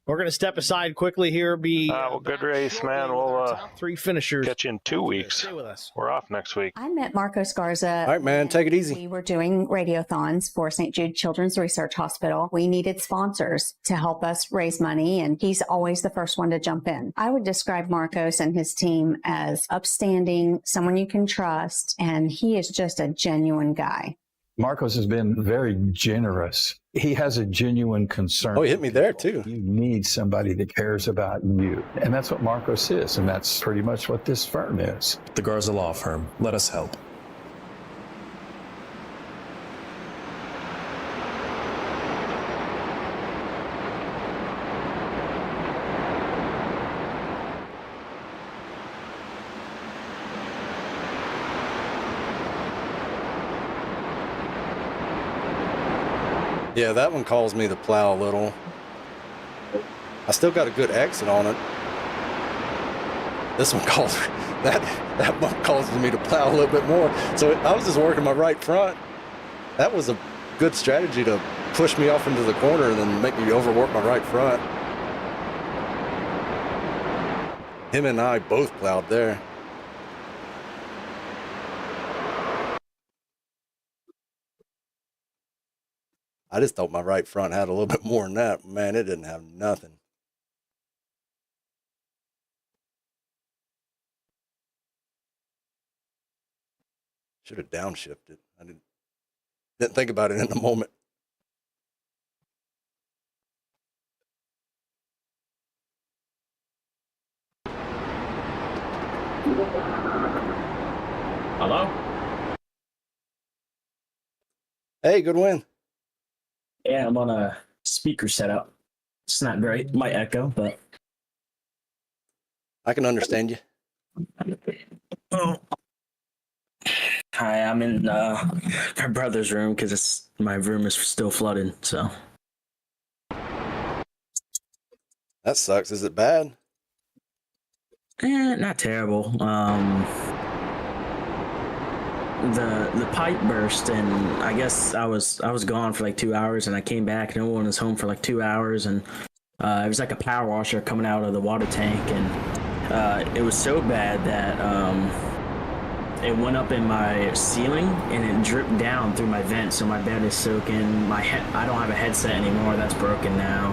We're going to step aside quickly here. Well, good race, man. We'll top 3 finishers. catch you in 2 weeks. Stay with us. We're off next week. I met Marcos Garza. All right, man. Take it easy. We were doing radiothons for St. Jude Children's Research Hospital. We needed sponsors to help us raise money, and he's always the first one to jump in. I would describe Marcos and his team as upstanding, someone you can trust, and he is just a genuine guy. Marcos has been very generous. He has a genuine concern. Oh, he hit me there too. You need somebody that cares about you. And that's what Marcos is. And that's pretty much what this firm is. The Garza Law Firm. Let us help. Yeah, that one calls me to plow a little. I still got a good exit on it. This one calls that one causes me to plow a little bit more. So I was just working my right front. That was a good strategy to push me off into the corner and then make me overwork my right front. Him and I both plowed there. I just thought my right front had a little bit more than that. Man, it didn't have nothing. Should have downshifted. I didn't think about it in the moment. Hello? Hey, good win. Yeah, I'm on a speaker setup. It's not great. Might echo, but I can understand you. Oh. Hi, I'm in my brother's room because my room is still flooded. So that sucks. Is it bad? Not terrible. The pipe burst, and I guess I was gone for like 2 hours, and I came back. No one was home for like 2 hours, and it was like a power washer coming out of the water tank, and it was so bad that it went up in my ceiling and it dripped down through my vent, so my bed is soaking. I don't have a headset anymore. That's broken now.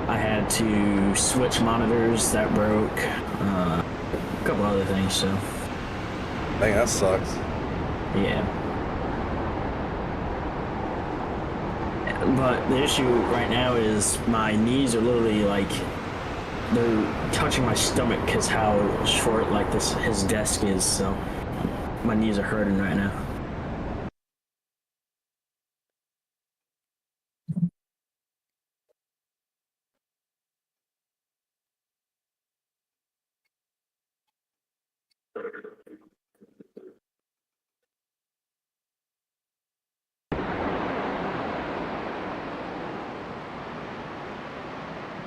I had to switch monitors that broke. A couple other things, so. Dang, that sucks. Yeah. But the issue right now is my knees are literally like, they're touching my stomach because how short like his desk is, so my knees are hurting right now.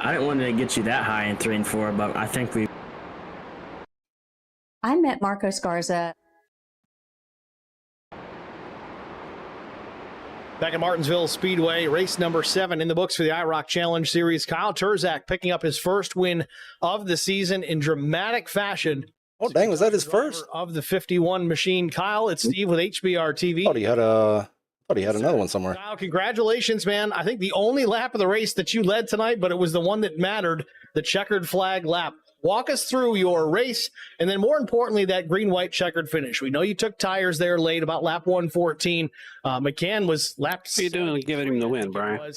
I didn't want to get you that high in 3 and 4, but I think we. I met Marco Scarza. Back at Martinsville Speedway, race number 7 in the books for the IROC Challenge Series. Kyle Terzak picking up his first win of the season in dramatic fashion. Oh, dang, was that his first? Of the 51 machine. Kyle, it's Steve with HBR TV. Thought he had another one somewhere. Kyle, congratulations, man. I think the only lap of the race that you led tonight, but it was the one that mattered, the checkered flag lap. Walk us through your race, and then more importantly, that green-white checkered finish. We know you took tires there late, about lap 114. McCann was lap. What are you doing giving him the win, Brian?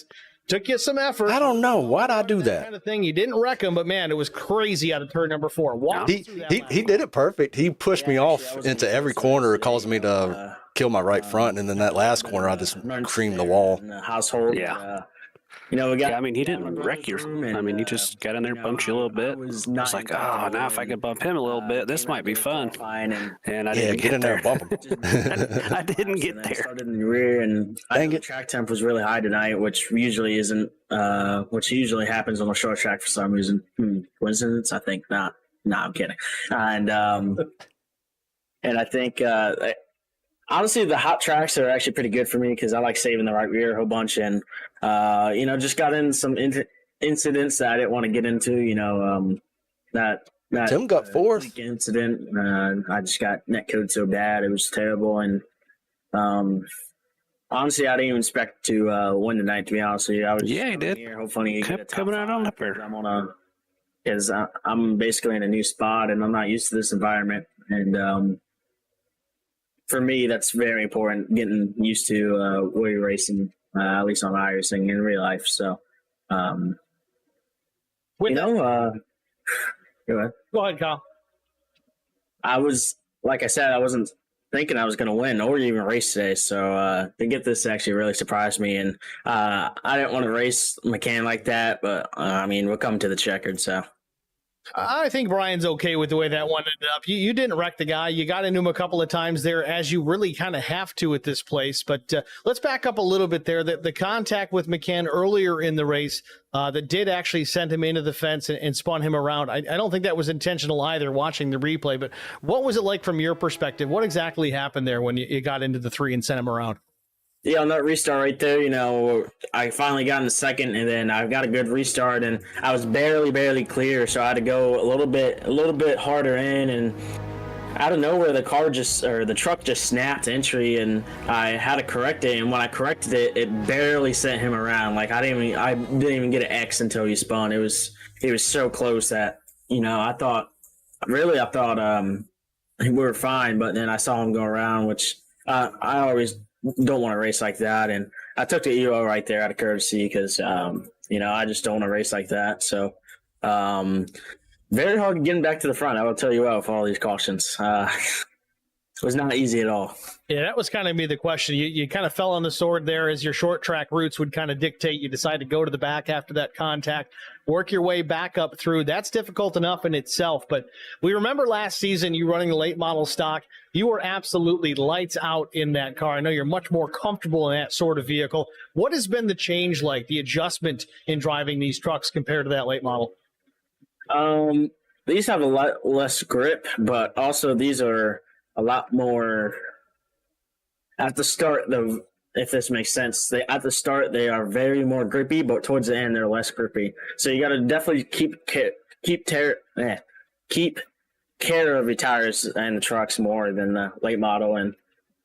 Took you some effort. I don't know. Why'd I do that? Kind of thing. You didn't wreck him, but man, it was crazy out of turn number 4. He did it perfect. He pushed me off into every corner, causing me to kill my right front, and then that last corner, I just creamed the wall. Household. Yeah. You know, we got. Yeah, I mean, he didn't wreck your. I mean, he just got in there, bumped you a little bit. I was like, oh, now if I could bump him a little bit, this might be fun. And I didn't get there. Bump him. I didn't get there. Started in the rear, and I think the track temp was really high tonight, which usually isn't. Which usually happens on a short track for some reason. Coincidence? I think not. No, I'm kidding. And I think. Honestly, the hot tracks are actually pretty good for me because I like saving the right rear a whole bunch, and just got in some incidents that I didn't want to get into. That Tim got fourth incident. I just got net code so bad it was terrible, and honestly, I didn't even expect to win tonight. To be honest with you, I was he did. Here, hopefully, kept coming out on up there. I'm basically in a new spot, and I'm not used to this environment, and for me, that's very important, getting used to wheel racing, at least on iRacing in real life. So, go ahead. Go ahead, Kyle. I wasn't thinking I was going to win or even race today. So to get this actually really surprised me. And I didn't want to race McCann like that, but we're coming to the checkered, so. I think Brian's okay with the way that one ended up. You didn't wreck the guy. You got into him a couple of times there, as you really kind of have to at this place. But let's back up a little bit there. The contact with McCann earlier in the race that did actually send him into the fence and spun him around. I don't think that was intentional either, watching the replay. But what was it like from your perspective? What exactly happened there when you got into the 3 and sent him around? Yeah, on that restart right there, I finally got in the second, and then I got a good restart, and I was barely clear, so I had to go a little bit harder in, and out of nowhere, the truck just snapped entry, and I had to correct it, and when I corrected it, it barely sent him around. Like I didn't even get an X until he spun. It was so close that I thought we were fine, but then I saw him go around, which I always don't want to race like that, and I took the EO right there out of courtesy because I just don't want to race like that. So very hard getting back to the front, I will tell you what, with all these cautions. It was not easy at all. Yeah, that was kind of the question. You kind of fell on the sword there as your short track routes would kind of dictate. You decide to go to the back after that contact, work your way back up through. That's difficult enough in itself. But we remember last season you running the late model stock. You were absolutely lights out in that car. I know you're much more comfortable in that sort of vehicle. What has been the change like, the adjustment in driving these trucks compared to that late model? These have a lot less grip, but also these are a lot more at the start, if this makes sense. At the start, they are very more grippy, but towards the end, they're less grippy. So you got to definitely keep care of your tires and the trucks more than the late model. And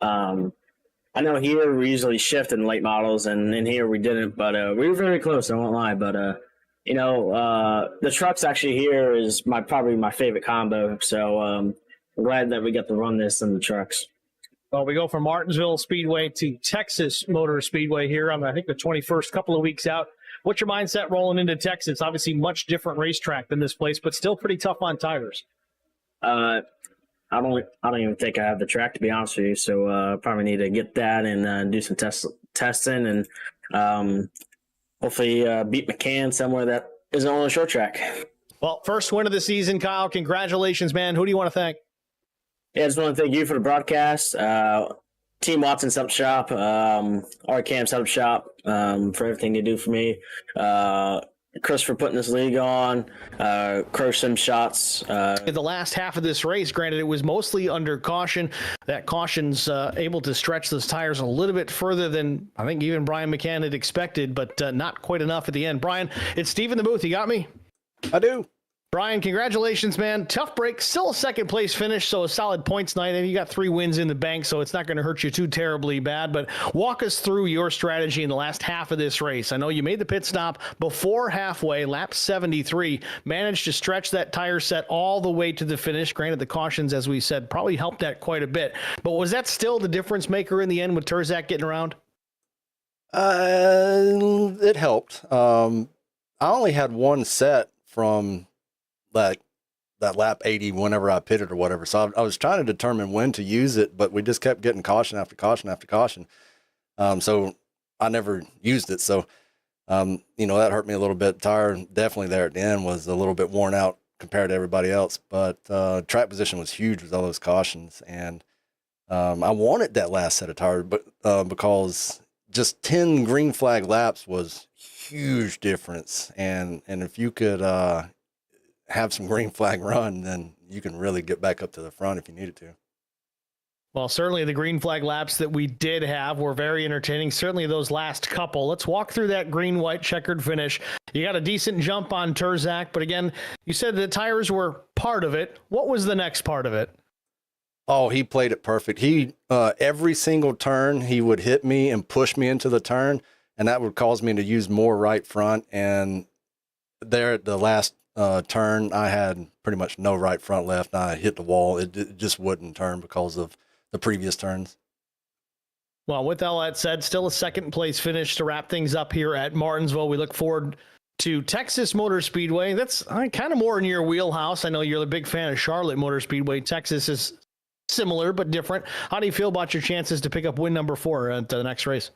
I know here we usually shift in late models, and in here we didn't, but we were very close, I won't lie. But the trucks actually here is probably my favorite combo. So I'm glad that we got to run this in the trucks. Well, we go from Martinsville Speedway to Texas Motor Speedway here on, I think, the 21st, couple of weeks out. What's your mindset rolling into Texas? Obviously, much different racetrack than this place, but still pretty tough on tires. I don't even think I have the track, to be honest with you. So probably need to get that and do some testing and hopefully beat McCann somewhere that isn't on the short track. Well, first win of the season, Kyle. Congratulations, man. Who do you want to thank? Yeah, I just want to thank you for the broadcast. Team Watson Setup Shop, RCAM Setup Shop, for everything they do for me. Chris for putting this league on, Crush Sim Shots. In the last half of this race, granted, it was mostly under caution. That caution's able to stretch those tires a little bit further than I think even Brian McCann had expected, but not quite enough at the end. Brian, it's Steve in the booth. You got me? I do. Brian, congratulations, man. Tough break. Still a second place finish, so a solid points night. And you got 3 wins in the bank, so it's not going to hurt you too terribly bad. But walk us through your strategy in the last half of this race. I know you made the pit stop before halfway, lap 73, managed to stretch that tire set all the way to the finish. Granted, the cautions, as we said, probably helped that quite a bit. But was that still the difference maker in the end with Terzak getting around? It helped. I only had one set from that lap 80 whenever I pitted or whatever. So I was trying to determine when to use it, but we just kept getting caution after caution after caution. So I never used it. So, that hurt me a little bit. The tire definitely there at the end was a little bit worn out compared to everybody else, but track position was huge with all those cautions. And I wanted that last set of tires, but because just 10 green flag laps was huge difference. And if you could have some green flag run, then you can really get back up to the front if you needed to. Well, certainly the green flag laps that we did have were very entertaining. Certainly those last couple. Let's walk through that green-white checkered finish. You got a decent jump on Terzak, but again, you said the tires were part of it. What was the next part of it? Oh, he played it perfect. He every single turn, he would hit me and push me into the turn, and that would cause me to use more right front. And there at the last turn, I had pretty much no right front left. And I hit the wall. It just wouldn't turn because of the previous turns. Well, with all that said, still a second place finish to wrap things up here at Martinsville. We look forward to Texas Motor Speedway. That's kind of more in your wheelhouse. I know you're a big fan of Charlotte Motor Speedway. Texas is similar but different. How do you feel about your chances to pick up win number 4 at the next race?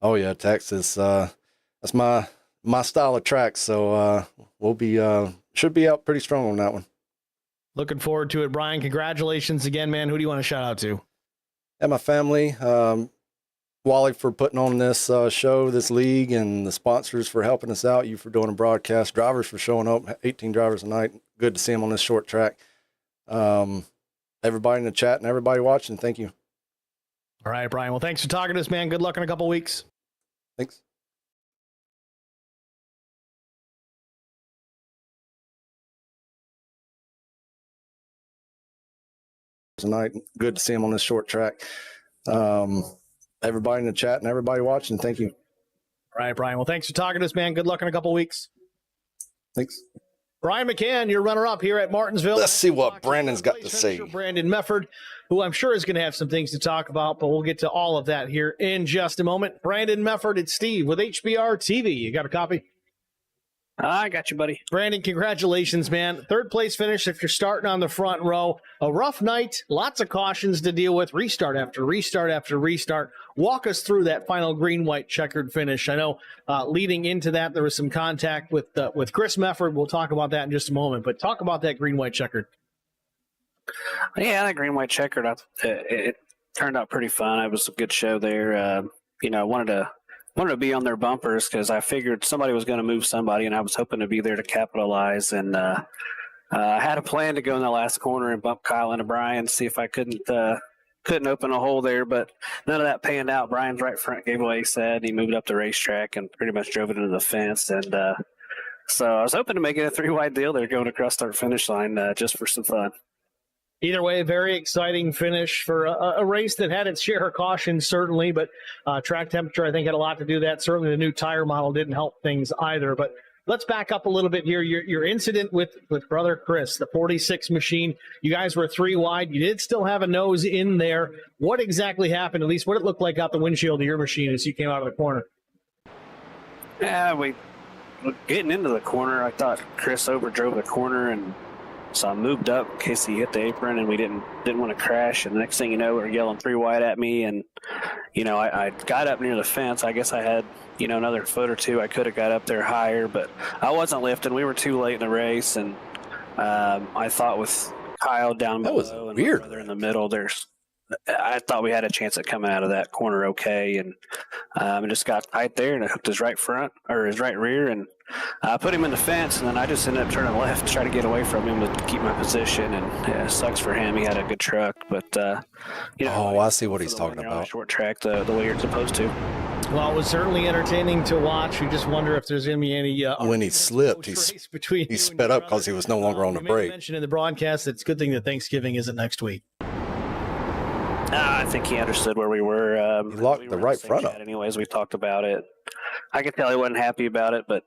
Oh yeah, Texas. That's my style of track. So we'll be should be out pretty strong on that one. Looking forward to it, Brian. Congratulations again, man. Who do you want to shout out to? And my family, Wally for putting on this show, this league, and the sponsors for helping us out. You for doing a broadcast, drivers for showing up. 18 drivers a night. Good to see them on this short track. Everybody in the chat and everybody watching, thank you. All right, Brian. Well, thanks for talking to us, man. Good luck in a couple weeks. Thanks. Tonight, good to see him on this short track. Everybody in the chat and everybody watching, thank you. All right, Brian. Well, thanks for talking to us, man. Good luck in a couple weeks. Thanks. Brian McCann, your runner-up here at Martinsville. Let's see what Brandon's got to say. Brandon Mefford, who I'm sure is going to have some things to talk about, but we'll get to all of that here in just a moment. Brandon Mefford, it's Steve with HBR TV. You got a copy? I got you, buddy. Brandon, congratulations, man. Third place finish if you're starting on the front row. A rough night, lots of cautions to deal with, restart after restart after restart. Walk us through that final green-white checkered finish. I know leading into that, there was some contact with Chris Mefford. We'll talk about that in just a moment, but talk about that green-white checkered. Yeah, that green-white checkered, it turned out pretty fun. It was a good show there. I wanted to be on their bumpers because I figured somebody was going to move somebody, and I was hoping to be there to capitalize. And I had a plan to go in the last corner and bump Kyle into Brian, see if I couldn't open a hole there, but none of that panned out. Brian's right front gave away, he said. He moved up the racetrack and pretty much drove it into the fence. And so I was hoping to make it a 3-wide deal there going across our finish line just for some fun. Either way, very exciting finish for a race that had its share of caution, certainly, but track temperature, I think, had a lot to do with that. Certainly the new tire model didn't help things either, but let's back up a little bit here. Your incident with brother Chris, the 46 machine, you guys were 3 wide. You did still have a nose in there. What exactly happened, at least what it looked like out the windshield of your machine as you came out of the corner? Yeah, getting into the corner, I thought Chris overdrove the corner, and so I moved up in case he hit the apron, and we didn't want to crash. And the next thing you know, we were yelling 3 wide at me, and I got up near the fence. I guess I had another foot or two. I could have got up there higher, but I wasn't lifting. We were too late in the race, and I thought with Kyle down below and my brother in the middle, I thought we had a chance at coming out of that corner okay, and it just got tight there, and I hooked his right front or his right rear, and I put him in the fence, and then I just ended up turning left to try to get away from him to keep my position, and it sucks for him. He had a good truck, but I see what he's talking about. Short track the way you're supposed to. Well, it was certainly entertaining to watch. We just wonder if there's going to be any. When he slipped, he sped up because he was no longer on the brake. You mentioned in the broadcast, it's a good thing that Thanksgiving isn't next week. I think he understood where we were. He locked the right front up. Anyways, we talked about it. I could tell he wasn't happy about it, but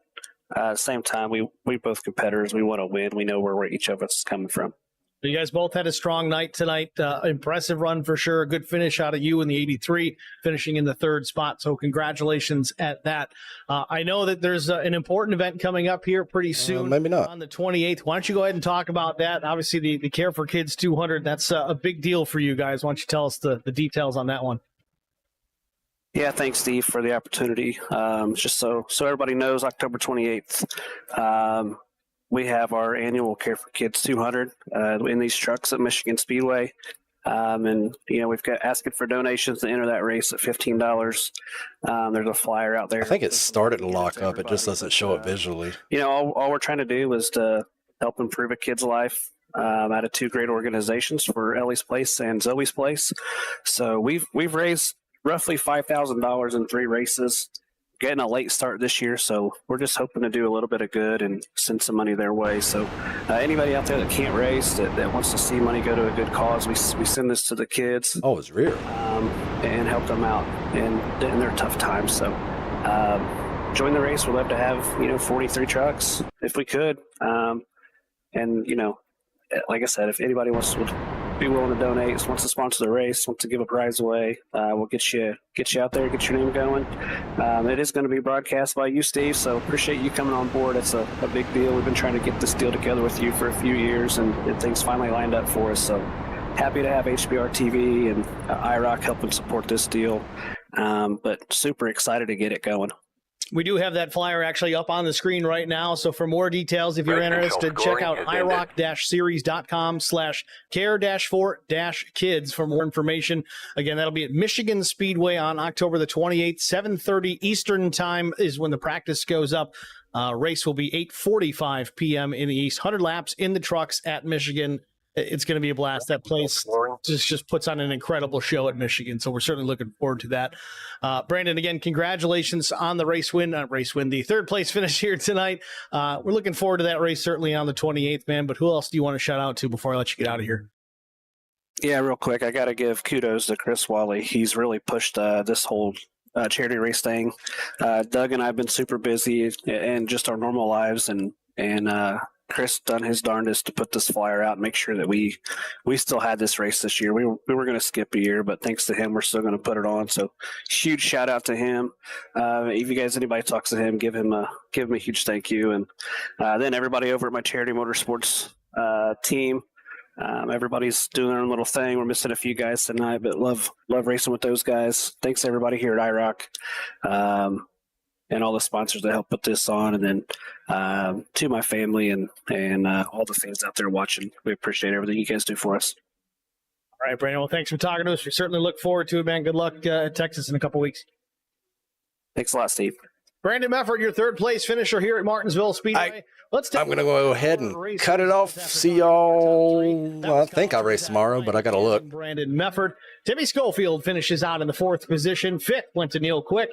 at the same time, we both competitors. We want to win. We know where each of us is coming from. You guys both had a strong night tonight. Impressive run for sure. A good finish out of you in the 83, finishing in the 3rd spot. So congratulations at that. I know that there's an important event coming up here pretty soon. Maybe not. On the 28th. Why don't you go ahead and talk about that? Obviously, the Care for Kids 200, that's a big deal for you guys. Why don't you tell us the details on that one? Yeah, thanks, Steve, for the opportunity. Just so everybody knows, October 28th, we have our annual Care for Kids 200 in these trucks at Michigan Speedway. And, we've got asking for donations to enter that race at $15. There's a flyer out there. I think it started to lock up. It just doesn't show it visually. All we're trying to do is to help improve a kid's life out of 2 great organizations for Ellie's Place and Zoe's Place. So we've raised roughly $5,000 in 3 races. Getting a late start this year, so we're just hoping to do a little bit of good and send some money their way. So anybody out there that can't race, that wants to see money go to a good cause, we send this to the kids. Oh, it's real. And help them out in their tough times. So join the race. We'd love to have 43 trucks if we could. Like I said, if anybody would be willing to donate, wants to sponsor the race, wants to give a prize away, we'll get you out there, get your name going. It is going to be broadcast by you, Steve, so appreciate you coming on board. It's a big deal. We've been trying to get this deal together with you for a few years, and things finally lined up for us. So happy to have HBR TV and IROC helping support this deal, but super excited to get it going. We do have that flyer actually up on the screen right now. So for more details, if you're interested, check out iroc-series.com/care-for-kids for more information. Again, that'll be at Michigan Speedway on October the 28th, 7:30 Eastern time is when the practice goes up. Race will be 8:45 p.m. in the East. 100 laps in the trucks at Michigan. It's going to be a blast. That place just puts on an incredible show at Michigan, so we're certainly looking forward to that. Brandon, again, congratulations on the the 3rd place finish here tonight. We're looking forward to that race certainly on the 28th, man. But who else do you want to shout out to before I let you get out of here? Yeah, real quick, I got to give kudos to Chris Wally. He's really pushed this whole charity race thing. Doug and I have been super busy in just our normal lives, and Chris done his darndest to put this flyer out and make sure that we still had this race this year. We were going to skip a year, but thanks to him, we're still going to put it on. So huge shout out to him. If you guys, anybody talks to him, give him a huge thank you. And then everybody over at my charity motorsports team, everybody's doing their own little thing. We're missing a few guys tonight, but love racing with those guys. Thanks to everybody here at IROC. And all the sponsors that help put this on, and then to my family and all the fans out there watching. We appreciate everything you guys do for us. All right, Brandon. Well, thanks for talking to us. We certainly look forward to it, man. Good luck at Texas in a couple weeks. Thanks a lot, Steve. Brandon Mefford, your 3rd place finisher here at Martinsville Speedway. I'm going to go ahead and cut it off. See y'all. Well, I think I race tomorrow, but I got to look. Brandon Mefford. Timmy Schofield finishes out in the 4th position. 5th went to Neil Quick.